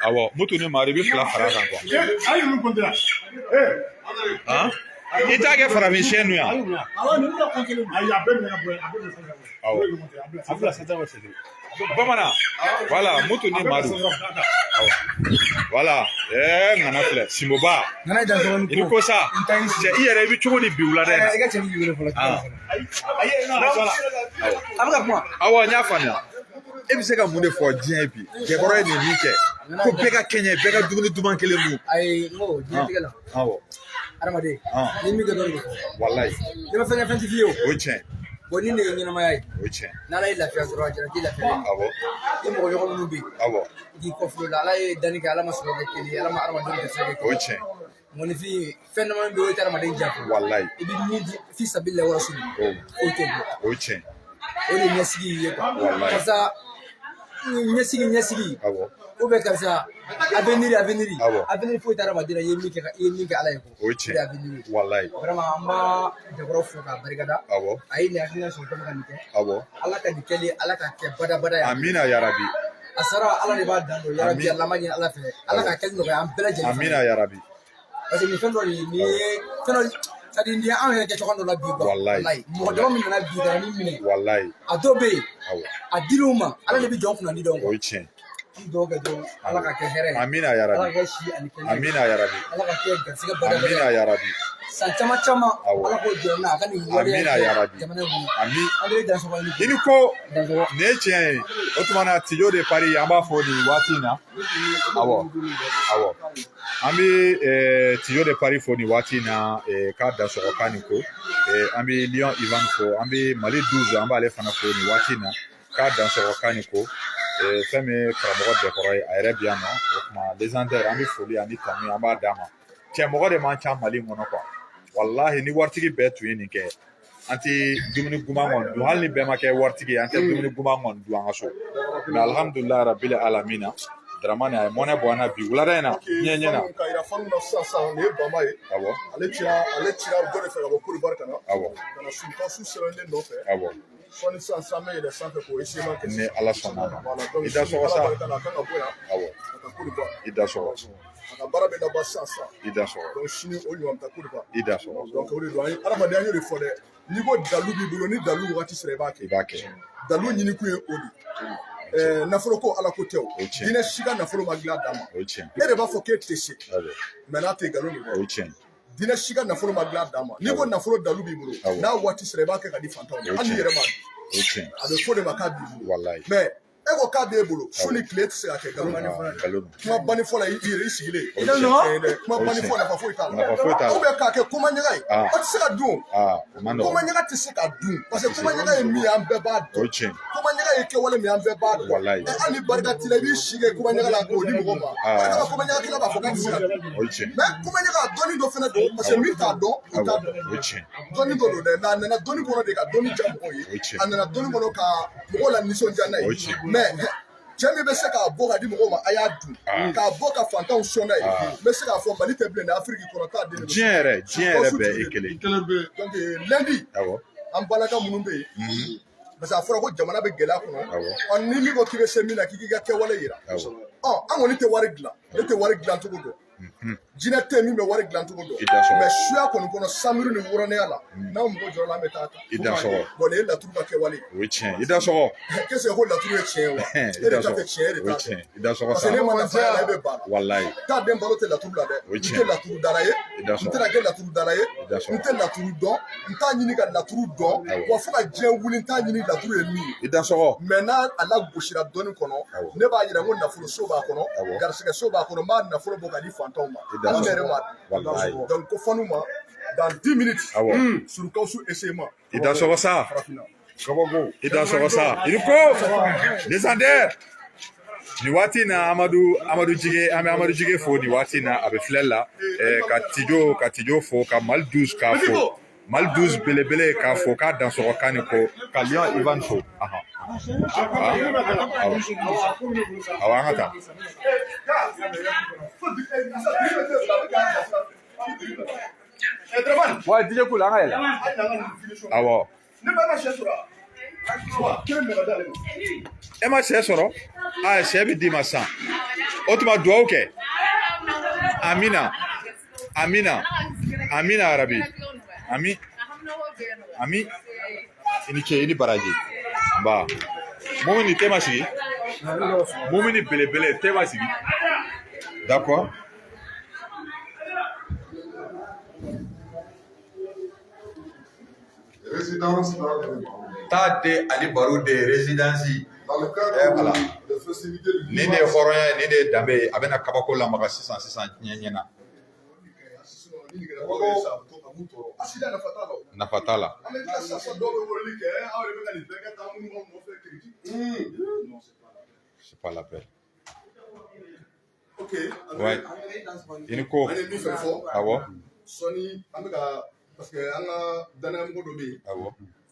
awɔ mutu ni mari bɛ fila fara kan quoi i t'a kɛ farafin siyɛn nu yan bamanan wala mutu ni mari wala nana filɛ simoba i ko sa cɛ i yɛrɛ i bɛ cogo di bi wula dɛ awɔ n y'a faamuya e bɛ se ka mun de fɔ diɲɛ bi jɛkɔrɔ ye nin min kɛ ko bɛɛ ka kɛɲɛ bɛɛ ka dumuni duman kelen dun ayi n ko diɲɛtigɛ la adamaden ni min kɛ dɔrɔn de fɔ walayi ne ma fɛn fɛn ti f'i ye o ye tiɲɛ bon ni ne ye ɲɛnamaya ye o ye tiɲɛ n'ala ye lafiya sɔrɔ a jara k'i lafiya awɔ i mɔgɔ ɲɔgɔn minnu bɛ yen awɔ i k'i kɔfilɛ ala ye danni kɛ ala ma sɔrɔ kɛ kelen ye ala ma adamaden kɛ sɛgɛ o ye tiɲɛ mɔnifin fɛn dama bɛ yen o ye adamaden janfa walayi i bɛ min di fi sabili la wɔlɔsɔ o t'o bɔ o ye tiɲɛ o de ye ɲɛsigi ye walayi karisa ɲɛsigi awɔ ou bien karisa avenir awɔ avenir foyi tɛ adamaden na i ye min kɛ ala ye ko o ye tiɲɛ walayi vraiment an b'a jɛkɔrɔ fo k'a barikada awɔ a ye nin hakilina sɔrɔ cogo min ka nin kɛ awɔ ala ka nin kɛli ala ka kɛ badabada ye amina yarabi a sara ala de b'a dan don yarabi ala ma ɲini ala fɛ ala ka kɛli nɔgɔya an bɛɛ lajɛlen amina yarabi parce que nin fɛn dɔ de ye nin ye fɛn dɔ c'est à dire nin ye anw yɛrɛ kɛ cogoya dɔ la bi quoi walayi mɔgɔ dama min nana bi ka min minɛ walayi a dɔw bɛ yen awɔ a dir'u ma ala de bɛ jɔn kunnandi dɔn o ye tiɲɛ an bɛ dugawu kɛ dɔrɔn ala ka kɛ hɛrɛ ye amina ala yarabi ka kɛ si ani kɛnɛ amina yarabi ala ka kɛ garisɛgɛ badabada amina yarabi san caman awɔ ala k'o jɔ n'a a ka nin waleya amina kɛ yarabi jamana in kɔnɔ ami an bɛ dansɔgɔ i ni ko dansɔgɔ nin ye tiɲɛ ye o tuma na tijo de pari an b'a fɔ nin waati in na awɔ an bɛ tijo de pari fɔ nin waati in na k'a dansɔgɔ k'a ni ko an bɛ lion ivan fɔ an bɛ mali 12 an b'ale fana fɔ nin waati in na k'a dansɔgɔ k'a ni ko fɛn min ye karamɔgɔ dɛkɔrɔ ye a yɛrɛ bɛ yan nɔ o tuma légendaire an bɛ foli ani tanu an b'a d'a ma cɛ mɔgɔ de man ca mali kɔnɔ quoi walahi ni waritigi bɛɛ tun ye nin kɛ an tɛ dumuni guman kɔni dun hali ni bɛɛ ma kɛ waritigi ye an tɛ dumuni guman kɔni dun an ka so mais alhamdulilayi rabbil alamina Dramane a ye mɔnɛ bɔ an na bi wulada in na ɲɛ na ka yira fanu na sisan nin ye bama ye awɔ ale cira dɔ de fɛ ka bɔ Côte d'Ivoire ka na awɔ ka na Sunkasu sɛbɛnden nɔfɛ awɔ sɔni sisan bɛ yɛlɛn sanfɛ k'o esema kɛ ni ala sɔnna ma voilà i da sɔgɔ sa a kan ka bɔ yan awɔ ka taa Côte d'Ivoire i da sɔgɔ a ka baara bɛ laban sisan i da sɔgɔ donc sini o ɲɔgɔn bɛ taa Côte d'Ivoire i da sɔgɔ donc o de don an ye adamaden an y'o de fɔ dɛ n'i ko dalu b'i bolo ni dalu wagati sera i b'a kɛ i b'a kɛ dalu ɲini kun ye o de nafolo ko ala ko tɛ o O tiɲɛ. diinɛ si ka nafolo ma dilan d'a ma o ye tiɲɛ e de b'a fɔ k'e tɛ se awɔ mais n'a tɛ nkalon de o dɛ ye tiɲɛ diinɛ si ka nafolo ma dilan d'a ma n'i ko nafolo dalu b'i bolo Awɔ. n'a waati sera i b'a kɛ ka di fantanw ma O hali n'i tiɲɛ. yɛrɛ ma dun o ye tiɲɛ a bɛ fɔ de ma k'a b'i bolo walayi mais e ko k'a b'e bolo su ni tile tɛ se ka kɛ nkalon na nkalon kuma banni fɔ la i yɛrɛ i sigilen O tiɲɛ. dɛ kuma banni fɔ nafa foyi t'a Nafa foyi t'a la. ou bien k'a kɛ komaɲaga ye Ah. o tɛ se ka dun aa o man nɔgɔn komaɲaga tɛ se ka dun parce que komaɲaga ye min ye an bɛɛ b'a o dɔn ye tiɲɛ komaɲaga ye kɛwale min an bɛɛ b'a dɔn Walayi. hali ni barika t'i la i b'i si kɛ komaɲaga la k'o di mɔgɔw ma Ah. barika komaɲaga kila b'a fɔ k'a tɛ se ka dun o ye tiɲɛ mais komaɲaga dɔnni dɔ fana don parce que min t'a dɔn i t'a awɔ dɔn o ye tiɲɛ dɔnni dɔ don dɛ mais a nana dɔnni kɔnɔ de ka dɔnni diya mɔgɔw O ye ye tiɲɛ. a nana dɔnni kɔnɔ ka mɔgɔw la nisɔndiya n'a O ye ye tiɲɛ. mais cɛ min bɛ se k'a bɔ ka di mɔgɔw ma a y'a dun k'a bɔ ka fantanw sɔn n'a ye n bɛ se k'a fɔ mali tɛ bilen dɛ afiriki kɔnɔ t'a den de don. diɲɛ yɛrɛ bɛɛ ye kelen donc lundi awɔ an balaka minnu bɛ yen parce que a fɔra ko jamana bɛ gɛlɛya kɔnɔ Awɔ. ni min ko k'i bɛ se min na k'i k'i ka kɛwale yira Awɔ. an kɔni tɛ wari dilan ne tɛ wari dilan cogo dɔn jinɛ tɛ min bɛ wari dilan cogo dɔn I da sɔgɔ. mais suya kɔni kɔnɔ sanbiri ni wɔrɔnɛya la n'aw mɔgɔ jɔra la an bɛ taa ta I da sɔgɔ. bon nin ye laturu ka kɛwale o ye tiɲɛ i da sɔgɔ qu'est-ce que ko laturu ye tiɲɛ ye wa i e da de ta sɔgɔ tɛ tiɲɛ e de o ye t'a tiɲɛ kɛ i da sɔgɔ parce sa que ne ma nafa la e bɛ ban walayi t'a den balo tɛ laturu la dɛ O ye n tiɲɛ. tɛ laturu dala ye I da n sɔgɔ. tɛna kɛ laturu dala ye da sɔgɔ. n tɛ laturu dɔn n t'a ɲini ka laturu dɔn Awɔ. wa fo ka diɲɛ wuli n t'a ɲini laturu ye min ye i da sɔgɔ mɛ n'a a lagosira dɔɔni kɔnɔ Awɔ. ne b'a yira ko nafolo so b'a kɔnɔ Awɔ. garisɛgɛ so b'a kɔnɔ n b'a nafolo bɔ ka di fantanw ma I da an sɔgɔ. yɛrɛ ma Walayi. donc ko fanu ma dans 10 minutes Awɔ. surukawusu essayement i da sɔgɔ sa farafinna Ida sɔgɔ sa il ko descendez ni waati na Amadu Jige an bɛ Amadu Jige fo ni waati na a bɛ filɛ la ka Tijo fo ka Mali 12 k'a fo Mali 12 belebele k'a fo k'a dansɔgɔ kan ni ko ka Lion Ivan fo awɔ an ka taa wa DJ Cool an ka yɛlɛ awɔ e ma sɛ sɔrɔ sɛ bɛ d'i ma san o tuma dugawu kɛ amina arabi ami i ni ce i ni baraji ba mumini te ma sigi mumini belebele te ma sigi d'accord Résidence ta de ali baro de résidence dans le cadre de festivités du ni de hɔrɔnya ni de danbe a bɛna kabako lamaga sisan ɲɛna nafa t'a la c'est pas la peine ouais i ni ko awɔ sɔni an bɛ ka parce que an ka danayamɔgɔ dɔ bɛ yen awɔ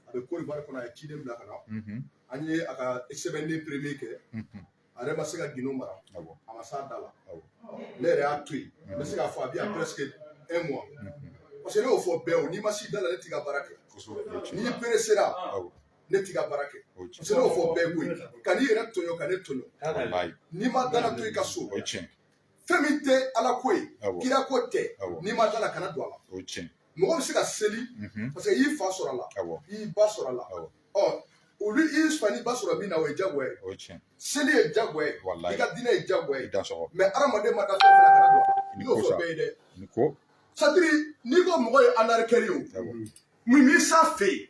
a bɛ Côte d'Ivoire kɔnɔ a ye ciden bila ka na an ye a ka sɛbɛnden premier kɛ a yɛrɛ ma se ka gindo mara a ma s'a da la ne yɛrɛ y'a to yen n bɛ se k'a fɔ a bɛ yan presque 1 mois parce que ne y'o fɔ bɛɛ o n'i ma s'i da la ne t'i ka baara kɛ n'i peresera ne t'i ka baara kɛ parce que ne y'o fɔ bɛɛ koyi ka n'i yɛrɛ tɔɲɔ ka ne tɔɲɔ n'i ma dala to i ka so fɛn min tɛ ala ko ye kira ko tɛ n'i ma dala kana don a la mɔgɔ bɛ se ka seli parce que i y'i fa sɔrɔ a la i y'i ba sɔrɔ a la olu i fa ni ba sɔrɔ min na o ye jagoya ye seli ye jagoya ye i ka diinɛ ye jagoya ye mais hadamaden ma da fɛn fɛn kana don a la i y'o fɔ bɛɛ ye dɛ sadiri n'i ko mɔgɔ ye anarikɛri ye o mun b'i s'a fɛ yen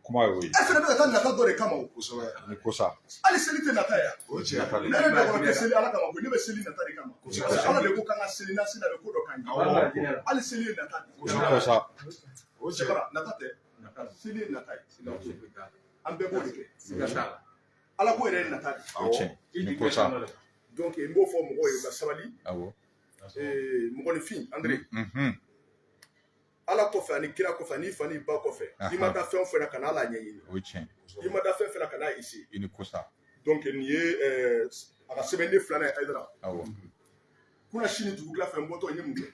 kuma ye o ye e fana bɛ ka taa nata dɔ de kama o ni ko sa hali seli tɛ nata ye ne yɛrɛ bɛ kɔnɔ tɛ seli ala kama koyi ne bɛ seli nata de kama parce que ala de ko k'an ka seli n'a seli a bɛ ko dɔ k'an ye hali seli ye nata de ni ko sa nata tɛ seli ye nata ye an bɛɛ b'o de kɛ ala ko yɛrɛ ye nata de ni ko sa donc n b'o fɔ mɔgɔw ye u ka sabali mɔgɔninfin André ala kɔfɛ ani kira kɔfɛ ani fa ni ba kɔfɛ i ma da fɛn o fɛn na ka n'ala ɲɛɲini i ma da fɛn fɛn na ka n'a essayer i ni ko sa donc nin ye a ka sɛbɛnden 2nan ye Hayidara kuna sini dugukila fɛ n bɔtɔ n ye mun kɛ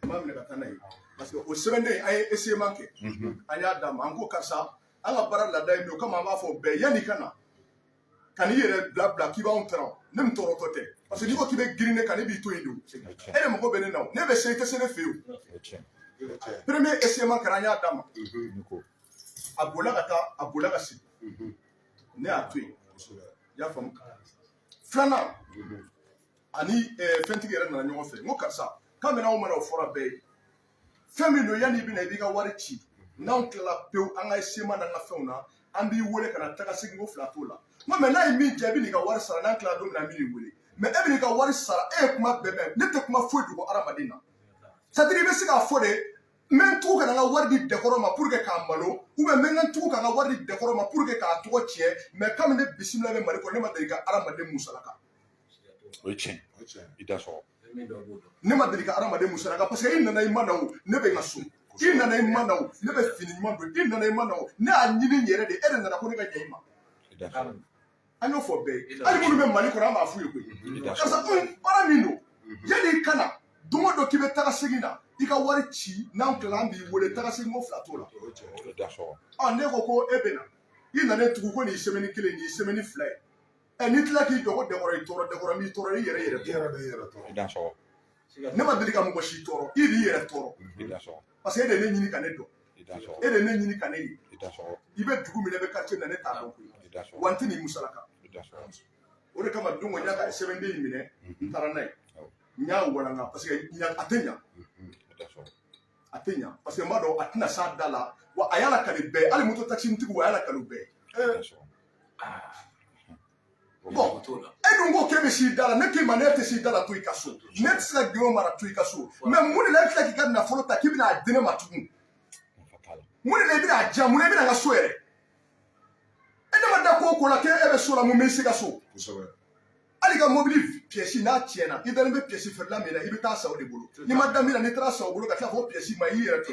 m'a minɛ ka taa n'a ye parce que o sɛbɛnden an ye essayement kɛ an y'a d'a ma an ko karisa an ka baara laada ye min ye o kama an b'a fɔ bɛɛ yanni ka na ka n'i yɛrɛ bila k'i b'anw tɔrɔ ne min tɔɔrɔtɔ tɛ parce que n'i ko k'i bɛ girin ne kan ne b'i to yen de e de mago bɛ ne na o ne bɛ se i tɛ se ne fɛ yen o premier essayement kɛra an y'a d'a ma a bolila ka taa a bolila ka sigi ne y'a to yen i y'a faamu filanan ani fɛntigi yɛrɛ nana ɲɔgɔn fɛ n ko karisa k'an bɛna aw mana o fɔra bɛɛ ye fɛn min don yanni i bɛ na i b'i ka wari ci n'anw tilala pewu an ka essayement n'an ka fɛnw na an b'i wele ka na taga segin ko 2 t'o la n ko mais n'a ye min jɛ i bɛ n'i ka wari sara n'an tilala don min na an bɛ n'i wele mais e bɛ n'i ka wari sara e ye kuma bɛɛ mɛn ne tɛ kuma foyi dogo hadamaden na c'est à dire i bɛ se k'a fɔ de n bɛ n tugu ka na n ka wari di dɛkɔrɔ ma pour que k'a malo ou bien n bɛ n tugu ka n ka wari di dɛkɔrɔ ma pour que k'a tɔgɔ tiɲɛ mais comme ne bisimila bɛ Mali kɔnɔ ne ma deli ka hadamaden musalaka o ye tiɲɛ i da sɔgɔ ne ma deli ka hadamaden musalaka parce que i nana i ma na o ne bɛ n ka so i nana i ma na o ne bɛ fini ɲuman don i nana i ma na o ne y'a ɲini n yɛrɛ de e de nana ko ne ka ɲɛ i ma an y'o fɔ bɛɛ ye hali minnu bɛ Mali kɔnɔ an b'a f'u ye koyi karisa baara min don yanni i ka na don o don k'i bɛ taga segin na i ka wari ci n'an tilala an b'i wele taga segin ko 2 t'o la ne ko e bɛ na i nana tugu ko nin ye semaine 1 nin ye semaine 2 ye n'i tilala k'i jɔ ko dɛkɔrɔ y'i tɔɔrɔ dɛkɔrɔ m'i tɔɔrɔ i yɛrɛ tɔɔrɔ ne ma deli ka mɔgɔ si tɔɔrɔ i b'i yɛrɛ tɔɔrɔ parce que e de ye ne ɲini ka ne dɔn e de ye ne ɲini ka ne ye i bɛ dugu min na i bɛ quartier min na ne t'a dɔn koyi wa n tɛ nin musalaka o de kama don o n y'a ka sɛbɛnden in minɛ n taara n'a ye n y'a walanga parce que a tɛ ɲa a tɛ ɲa parce que n b'a dɔn a tɛna s'a da la wa a y'a lakali bɛɛ hali moto taxi tigiw a y'a lakali bɛɛ bon e dun ko k'e bɛ s'i da la ne k'i ma ne tɛ s'i da la to i ka so ne tɛ se ka gindo mara to i ka so mais mun de la e tila k'i ka nafolo ta k'i bɛna di ne ma tugun mun de la i bɛna diya mun de i bɛna n ka so yɛrɛ e ne ma da ko o ko la k'e bɛ so la mun bɛ se ka so hali ka mobili pièce n'a tiɲɛna i dalen bɛ pièce feerela min na i bɛ taa san o de bolo n'i ma da min na n'i taara san o bolo ka tila k'o pièce ma i yɛrɛ to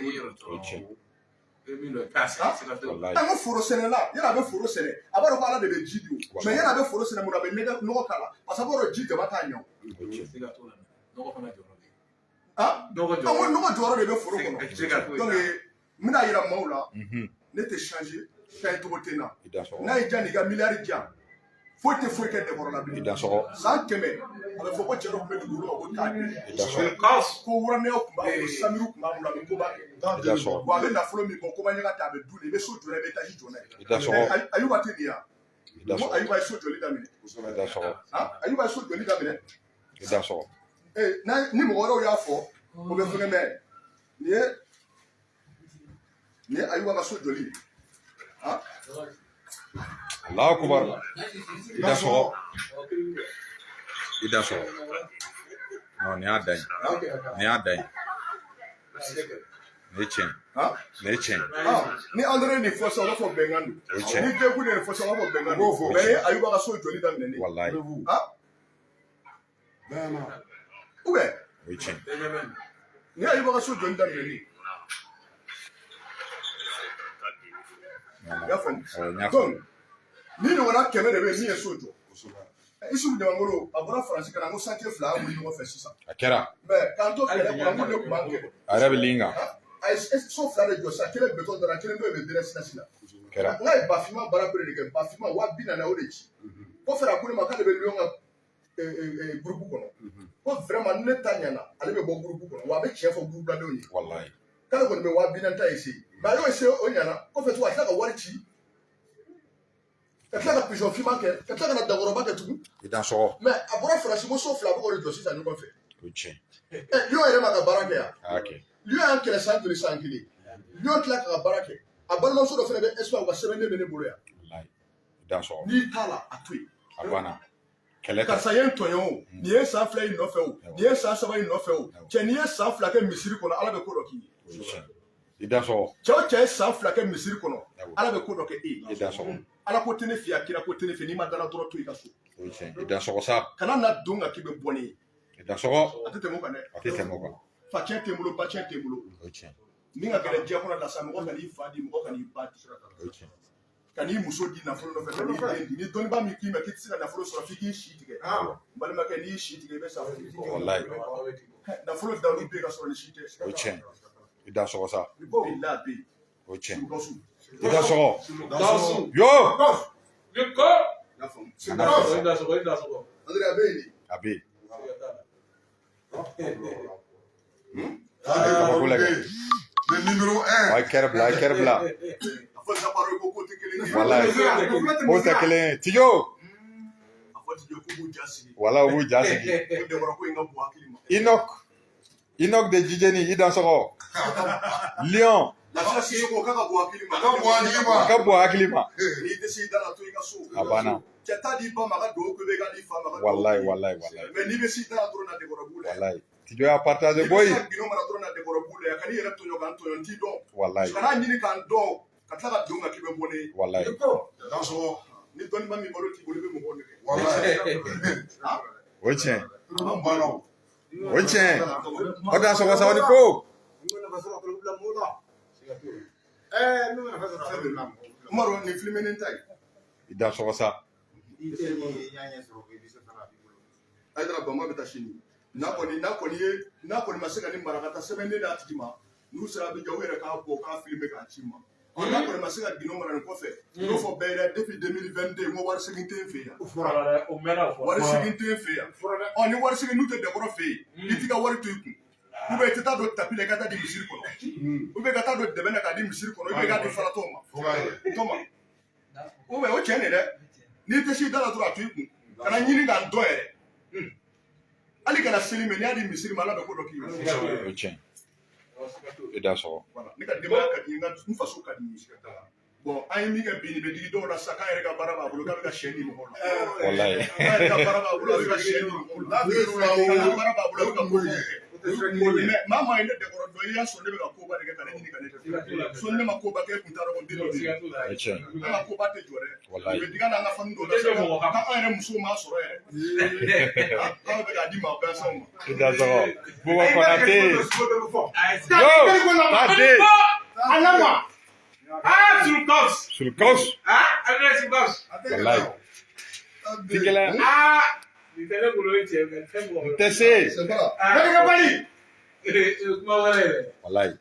an ka foro sɛnɛla yala a bɛ foro sɛnɛ a b'a dɔn ko ala de bɛ ji di o mais yala a bɛ foro sɛnɛ mun na a bɛ nɔgɔ k'a la parce que a b'a dɔn ji jaba t'a ɲɛ o nɔgɔ jɔyɔrɔ de bɛ foro kɔnɔ donc n bɛna yira maaw la ne tɛ changer fɛn cogo tɛ n na n'a ye ja nin ka miliyari jan foyi tɛ foyi kɛ nɛgɛkɔrɔ la bilen san 100 a bɛ fɔ ko cɛ dɔ tun bɛ dugu la ko taa ko wuranɛw tun b'a bolo samiru tun b'a bolo a bɛ koba kɛ wa a bɛ nafolo min bɔ koba ɲaga ta a bɛ dun i bɛ so jɔ i bɛ taji jɔ n'a ye ayuba tɛ nin yan ko ayuba ye so jɔli daminɛ ayuba ye so jɔli daminɛ ni mɔgɔ wɛrɛw y'a fɔ o bɛ fɛngɛ mɛ nin ye ayuba ka so jɔli ye Allahu akbar. Ida so. No, ni ada. Ne chen. Ni Andre ni fosa wa fo benganu. Ni Deku ni fosa wa fo benganu. Mais Ayuba ka so joli da nene. Wallahi. Bana. Ube. We chen. Ni Ayuba ka so joli da nene. Ya fam. Donc ni no wana kɛmɛ de bɛ min ye so jɔ isu jamangolo a bɔra faransi kana n ko sanke fila an wuli ɲɔgɔn fɛ sisan A kɛra. mais k'an to kɛlɛ kɔnɔ mun de tun b'an kɛlɛ A yɛrɛ bɛ linga. a ye so fila de jɔ sisan kelen beton dara kelen dɔ bɛ dɛrɛ sinasi la Kɛra. n'a ye bafima baara bere de kɛ bafima 40,000 o de ci kɔfɛ a ko ne ma k'ale bɛ Lyon ka groupe kɔnɔ ko vraiment ne ta ɲɛna ale bɛ bɔ groupe kɔnɔ wa a bɛ tiɲɛ fɔ groupe ladenw ye Wallahi. k'ale kɔni bɛ 40,000 ta essayer mais a y'o essayer o ɲɛna kɔfɛ tugun a tila ka wari ci ka tila ka pigeon finman kɛ ka tila ka na dagɔrɔba kɛ tugun Ida so. mais a bɔra faransi ko so fila a bɛ k'o de jɔ sisan ɲɔgɔn fɛ We chen. Lyon yɛrɛ ma ka baara kɛ yan Okay. Lyon y'an kɛlɛ san joli san kelen Lyon tila ka baara kɛ a balimamuso dɔ fana bɛ espoir ka sɛbɛnden bɛ ne bolo yan Wallahi. Ida so. n'i t'a la a to yen Abana. Kɛlɛ ta. karisa ye n tɔɲɔ o nin ye san fila in nɔfɛ o nin ye san saba in nɔfɛ o cɛ n'i ye san fila kɛ misiri kɔnɔ ala bɛ ko dɔ k'i ye We chen. Ida so. cɛ o cɛ ye san fila kɛ misiri kɔnɔ ala bɛ ko dɔ kɛ e ye Ida so. ala ko tɛ ne fɛ yan kira ko tɛ ne fɛ n'i ma dala dɔrɔn to i ka so We chen. Ida so sa. kana na don ka k'i bɛ bɔ ne ye Ida so. a tɛ tɛmɛ o kan dɛ A tɛ tɛmɛ o kan. fa tiɲɛ tɛ n bolo ba tiɲɛ tɛ n bolo We chen. min ka gɛlɛn diɲɛ kɔnɔ la sa mɔgɔ kan'i fa di mɔgɔ kan'i ba di We chen. kan'i muso di nafolo nɔfɛ kan'i den di ni dɔnnibaa min k'i ma k'i tɛ se ka nafolo sɔrɔ f'i k'i si tigɛ n balimakɛ n'i y'i si tigɛ i bɛ sa Wallahi. nafolo dalu bɛ yen ka sɔrɔ ni si tɛ We chen. Ida so sa. bila bɛ yen We chen. surukasu Ida so. Dasu. Yo. y'a faamu André a bɛ yen de Abi. Le numéro 1. Ay kɛra bila. a fɔ sa parole ko tɛ kelen ye Wallahi. O tɛ kelen. Tijo. a fɔ ti jɛ ko b'u ja sigi Wala o b'u ja sigi. ko dɛmɛra ko in ka bon hakili ma Enoch de Jijeni Ida so. Lyon. lafiya si ko k'a ka bon hakili ma A ka bon hakili ma. n'i tɛ se i da la to i ka so A banna. cɛ t'a di ba ma a ka dugawu kɛ bɛ k'a di fa ma a ka dugawu Wallahi kɛ. wallahi. mais n'i bɛ se i da la dɔrɔn na dekɔrɔ b'u la Wallahi. Tijo y'a partager n'i bɛ boy. se ka gindo mara dɔrɔn na dekɔrɔ b'u la kan'i yɛrɛ tɔɲɔ k'an tɔɲɔ n t'i dɔn Wallahi. kana ɲini k'an dɔn ka tila ka don ka k'i bɛ bɔ ne ye Wallahi. Dasu. ni dɔnniba min balo t'i bolo i bɛ mɔgɔw nɛgɛ Wallahi. O tiɲɛ. An banna. O tiɲɛ. O da sɔgɔ sabali ko. Umaru ni filime ta ye Ida sɔgɔ sa. a yɛrɛ bama bɛ taa sini n'a kɔni ma se ka ni mara ka taa sɛbɛnden d'a tigi ma n'u sera Abidjan u yɛrɛ k'a bɔ k'a filime k'a ci ma n'a kɔni ma se ka gindo mara nin kɔfɛ n'o fɔ bɛɛ yɛrɛ depuis 2022 n ko wari segin tɛ n fɛ yan wari segin tɛ n fɛ yan ni wari segin n'u tɛ Dakɔrɔ fɛ yen i t'i ka wari to i kun ou bien i tɛ taa don tapi la i ka taa di misiri kɔnɔ ou bien i ka taa don dɛbɛ la k'a di misiri kɔnɔ ou bien i k'a di faratɔw ma ou bien o cɛn de dɛ n'i tɛ se da la dɔrɔn a to i kun kana ɲini k'an dɔn yɛrɛ hali kana seli mɛ n'i y'a di misiri ma ala bɛ ko dɔ k'i ye O tiɲɛ. Ida sɔgɔ. ne ka denbaya ka di n ye n faso ka di n ye bon an ye min kɛ bin bɛ digi dɔw la sisan k'an yɛrɛ ka baara b'a bolo k'a bɛ ka sɛ di mɔgɔw la Wallahi. k'an yɛrɛ ka baara b'a bolo a bɛ ka sɛ di mɔgɔw la k'an ka baara b'a bolo a bɛ ka ko kɛ mais maa maa ye ne dɛkɔrɔ dɔn i y'a sɔrɔ ne bɛ ka koba de kɛ ka ne ɲini ka ne dɛmɛ so ne ma koba kɛ e kun t'a dɔn ko den dɔ bɛ yen an ka koba tɛ jɔ dɛ u bɛ diga n'an ka fani dɔw la k'an yɛrɛ musow m'a sɔrɔ yɛrɛ an bɛ k'a di maa gansanw ma. Buba Konate. Yo, Tade. Alama. Sur le cos. Sur le cos. Allez, sur le cos. Wallahi. Tigela. Il fait le boulot, il fait le boulot. Tessé. C'est pas Allez, Kabali. Wallahi.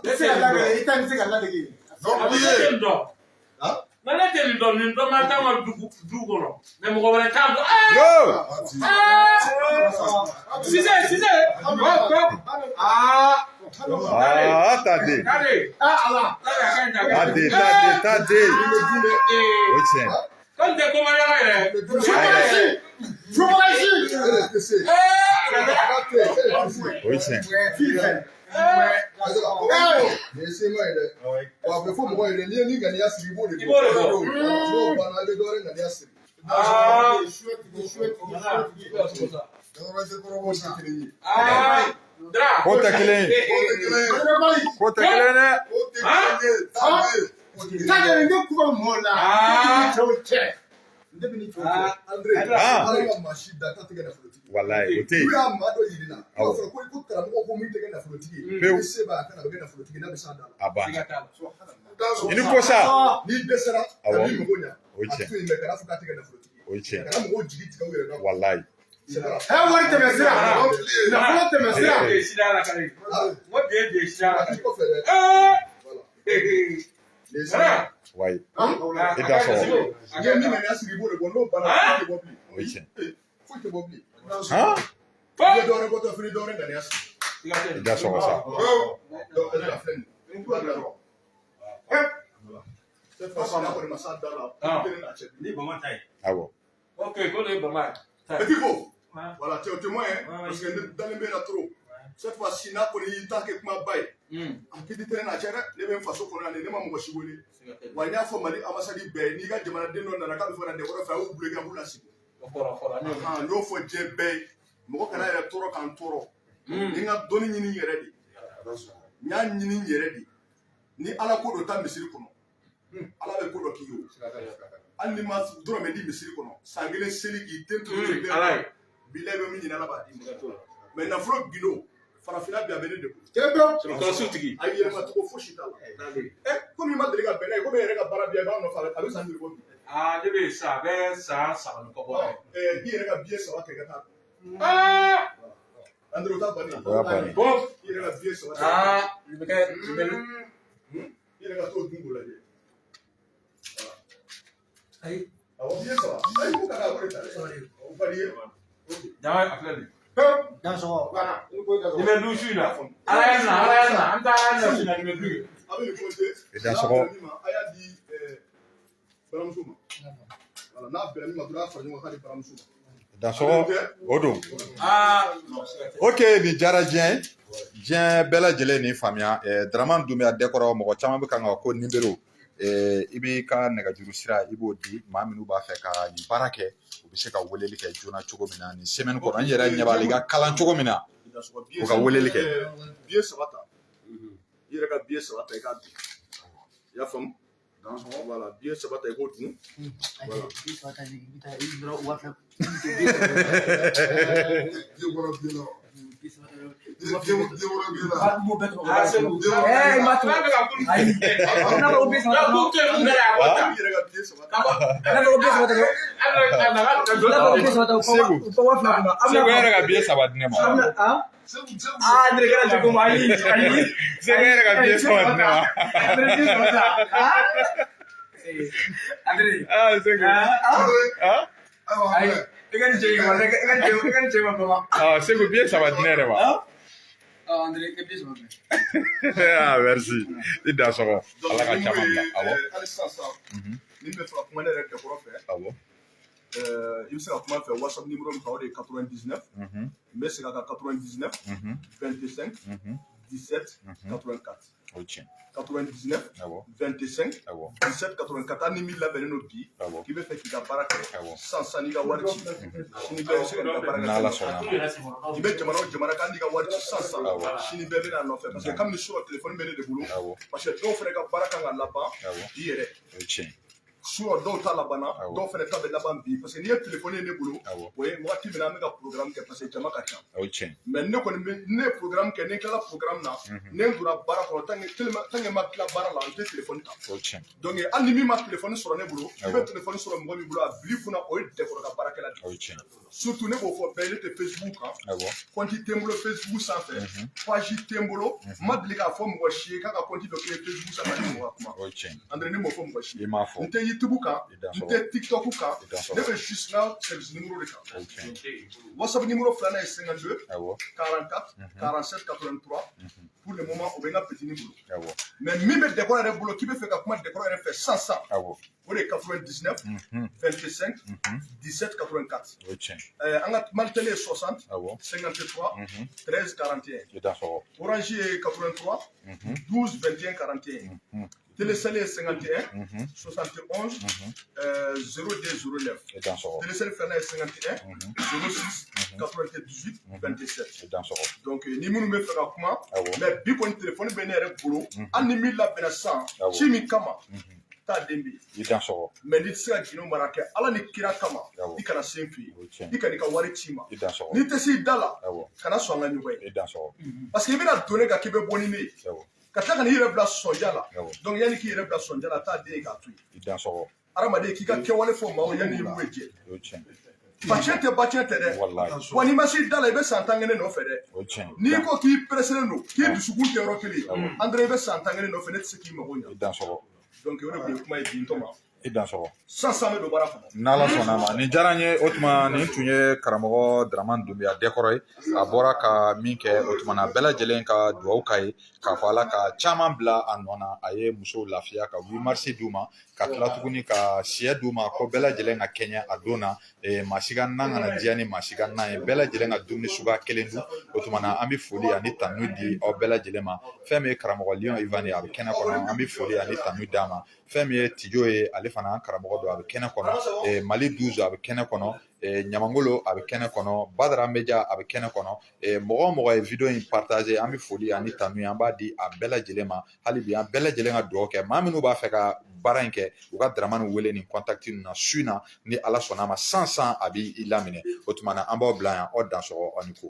Ese ka lade, ita ni se ka lade ke. Nana tɛ nin dɔn nin dɔn ma taa ma du kɔnɔ mais mɔgɔ wɛrɛ t'a dɔn. Yo. Sise. Tade. Kade. Ala. Tade. Oche. Quand t'es comment yɛrɛ yɛrɛ. Chumasi. Oche. wa bɛ fɔ mɔgɔ yɛrɛ n'i ye min ŋaniya sigi i b'o de fɔ n'o banna i bɛ dɔwɛrɛ ŋaniya sigi Ko tɛ kelen ye. Ko tɛ kelen dɛ. Tade ni kuba mɔɔ la. Cɛw cɛ. Ne bɛ ni cɛw cɛ. Andre. Ala ka maa si da k'a tɛ kɛ nafolotigi. Wallahi o tɛ n'u yen. y'a maa dɔ yir'i la o b'a sɔrɔ ko karamɔgɔ ko min tɛ kɛ nafolotigi ye ni se b'a kan a bɛ kɛ nafolotigi n'a bɛ s'a da la. A banna. I ni ko sa. N'i dɛsɛra a b'i mago ɲa O ye a tiɲɛ. to yen mɛ kana fɔ k'a tɛ kɛ nafolotigi ye O ye tiɲɛ. kana mɔgɔw jigi tigɛ u yɛrɛ la. Wallahi. Wari tɛmɛ sira. Nafolo tɛmɛ sira. kɔfɛ dɛ Wayi. I da sɔrɔ. n'i ye min ŋaniya sigi i b'o de bɔ n'o banna foyi tɛ bɔ bilen O ye tiɲɛ. foyi tɛ bɔ bilen Han? i ye dɔwɛrɛ bɔtɔ fini dɔwɛrɛ ŋaniya sigi I da sɔrɔ sa. donc ale la filɛ nin ye n tora dɔrɔn cette fois ci n'a kɔni ma s'a da la kelen n'a cɛ Ni bama ta ye. Awɔ. Ok, ko ne bama. petit ko voilà tu es témoin parce que ne dalen bɛ na trop cette fois ci n'a kɔni y'i ta kɛ kumaba ye a kiti tɛ ne n'a cɛ dɛ ne bɛ n faso kɔnɔ yan ne ma mɔgɔ si wele wa n y'a fɔ mali ambassade bɛɛ n'i ka jamanaden dɔ nana k'a bɛ fɛ ka na dɛkɔrɔ fɛ a y'u bloqué a b'u lasigi n y'o fɔ diɲɛ bɛɛ ye mɔgɔ kana yɛrɛ tɔɔrɔ k'an tɔɔrɔ ni n ka dɔnni ɲini n yɛrɛ de n y'a ɲini n yɛrɛ de ni ala ko dɔ ta misiri kɔnɔ ala bɛ ko dɔ k'i ye o hali ni ma dɔrɔmɛ di misiri kɔnɔ san kelen seli k'i den to bɛɛ bilayi bɛ min ɲini ala b'a di mais nafolo gindo farafinna bi a bɛ ne de bolo a yɛlɛma cogo fosi t'a la komi i ma deli ka bɛn n'a ye komi e yɛrɛ ka baara bi a b'a nɔfɛ a bɛ san joli bɔ bi Ne bɛ sa a bɛ san 3 ni kɔ bɔ. i yɛrɛ ka billet 3 kɛ ka taa Andre o t'a bannen O y'a bannen. i yɛrɛ ka billet 3 i yɛrɛ ka t'o dun k'o lajɛ awɔ billet 3 ayi ko ka taa wari ta dɛ o bali ye Jama a filɛ nin. Dansɔgɔ. Ni bɛ dusu in na. Ala y'an na. An taa na si na ni bɛ du ye. a bɛ nin compter I da sɔgɔ. a y'a di baramuso ma voilà n'a bɛnna min ma dɔrɔn a fara ɲɔgɔn kan k'a di baramuso ma Da sɔgɔ. O don. Ok nin diyara diɲɛ ye. Diɲɛ bɛɛ lajɛlen nin faamuya. Daraman Dunbiya Dɛkɔrɔ mɔgɔ caman bɛ kan ka ko numéro. I b'i ka nɛgɛjuru sira i b'o di maa minnu b'a fɛ ka nin baara kɛ u bɛ se ka weleli kɛ joona cogo min na nin semaine kɔnɔ n yɛrɛ ɲɛ b'a la i ka kalan cogo min na u ka weleli kɛ. billet 3 ta i yɛrɛ ka billet 3 ta i k'a dun i y'a faamu voilà billet 3 ta i k'o dun voilà Segu yɛrɛ ka billet 3 di ne ma. Segu yɛrɛ ka billet 3 di ne ma. Segu billet 3 di ne yɛrɛ ma. Merci. I da sɔgɔ. Ala ka caman bila. Awɔ. hali sisan ni bɛ fɛ ka kuma ne yɛrɛ Dɛkɔrɔ fɛ Awɔ. i bɛ se ka kuma fɛ WhatsApp numéro min kan o de ye 99 n bɛ segin a kan 99 25 17 84 o ye tiɲɛ 99 awɔ 25 awɔ 17 84 hali ni min labɛnnen don bi awɔ k'i bɛ fɛ k'i ka baara kɛ awɔ san n'i ka wari ci sini bɛɛ bɛ se ka n'i ka baara kɛ n'ala sɔnna ma i bɛ jamana o jamana kan n'i ka wari ci san awɔ sini bɛɛ bɛ n'a nɔfɛ parce que kabini surɔ telefɔni bɛ ne de bolo awɔ parce que dɔw fana ka baara kan ka laban awɔ i yɛrɛ o ye tiɲɛ surɔ dɔw ta labanna awɔ dɔw fana ta bɛ laban bi parce que n'i ye telefɔni ye ne bolo awɔ o ye wagati min na an bɛ ka programme kɛ parce que jama ka ca o ye tiɲɛ mais ne kɔni bɛ ne ye programme kɛ ni n tilala programme na ne donna baara kɔnɔ tant que ma tila baara la n tɛ telefɔni ta o ye tiɲɛ donc hali ni min ma telefɔni sɔrɔ ne bolo i awɔ bɛ telefɔni sɔrɔ mɔgɔ min bolo a bili kunna o ye dɛkɔrɔ ka baarakɛla de o ye tiɲɛ surtout ne b'o fɔ bɛɛ ye ne tɛ Facebook kan awɔ compte tɛ n bolo Facebook sanfɛ page tɛ n bolo n ma deli k'a fɔ mɔgɔ si ye k'a ka compte dɔ kɛ Facebook sanfɛ ni mɔgɔ ka kuma o ye tiɲɛ André ne m'o fɔ mɔgɔ si i ye m'a fɔ n tɛ YouTube kan i da n sɔrɔ tɛ TikTok kan i da sɔrɔ ne bɛ juste n ka service numéro de kan o ye tiɲɛ WhatsApp numéro filanan ye 52 awɔ 44 47 83 pour le moment o bɛ n ka petini bolo awɔ mais min bɛ décor yɛrɛ bolo k'i bɛ fɛ ka kuma décor yɛrɛ fɛ sisan awɔ o de ye 99 25 17 84 o ye tiɲɛ an ka Mali télé ye 60 awɔ 53 13 41 i da sɔrɔ Orange ye 83 12 21 41 Télécell ye 51 71 02 09 i da sɔrɔ Télécell filanan ye 51 06 98 27 i da sɔrɔ donc ni minnu bɛ fɛ ka kuma awɔ mais bi kɔni téléphone bɛ ne yɛrɛ bolo hali ni min labɛnna sisan awɔ ci min kama t'a den bɛ yen i da sɔrɔ mais n'i tɛ se ka gindo mara kɛ ala ni kira kama awɔ i kana sen f'i o ye ye tiɲɛ i ka n'i ka wari ci ma i da sɔrɔ n'i tɛ s'i da la awɔ kana sɔn an ka ɲɔgɔn ye i da sɔrɔ parce que i bɛna don ne kan k'i bɛ bɔ ni ne ye awɔ ka tila ka n'i yɛrɛ bila sɔnja la awɔ donc yanni k'i yɛrɛ bila sɔnja la t'a den ye k'a to yen i da sɔrɔ adamaden k'i ka kɛwale fɔ maaw yanni i b'u jɛ o ye tiɲɛ bacɛn tɛ bacɛn tɛ dɛ wallahi wa n'i ma s'i da la i bɛ san 10 kelen nɔfɛ dɛ o ye tiɲɛ n'i ko k'i presselen don k'i dusukun tɛ yɔrɔ kelen André i bɛ san 10 kelen nɔfɛ ne tɛ se k'i mago ɲa i da sɔrɔ donc o de tun ye kuma ye bi n tɔ ma i da sɔrɔ sisan bɛ don baara kɔnɔ n'ala sɔnna ma nin diyara n ye o tuma nin tun ye karamɔgɔ Dramane Dunbiya Dekɔrɔ ye a bɔra ka min kɛ o tuma na bɛɛ lajɛlen ka dugawu k'a ye k'a fɔ ala ka caman bila a nɔ na a ye musow lafiya ka 8 mars d'u ma ka tila tuguni ka siyɛ d'u ma ko bɛɛ lajɛlen ka kɛɲɛ a don na maa si ka nan kana diya ni maa si ka nan ye bɛɛ lajɛlen ka dumuni suguya kelen dun o tuma na an bɛ foli ani tanu di aw bɛɛ lajɛlen ma fɛn min ye karamɔgɔ Lion Ivan ye a bɛ kɛnɛ kɔnɔ an bɛ foli ani tanu d'a ma fɛn min ye Tijo ye ale fana an karamɔgɔ don a bɛ kɛnɛ kɔnɔ Mali 12 a bɛ kɛnɛ kɔnɔ Ɲamangolo a bɛ kɛnɛ kɔnɔ Badara Media a bɛ kɛnɛ kɔnɔ mɔgɔ o mɔgɔ ye video in partager an bɛ foli ani tanu an b'a di a bɛɛ lajɛlen ma hali bi an bɛɛ lajɛlen ka dugawu kɛ maa minnu b'a fɛ ka baara in kɛ u ka Dramane wele nin contact ninnu na su in na ni ala sɔnna a ma san a b'i laminɛ o tuma na an b'aw bila yan aw dansɔgɔ aw ni ko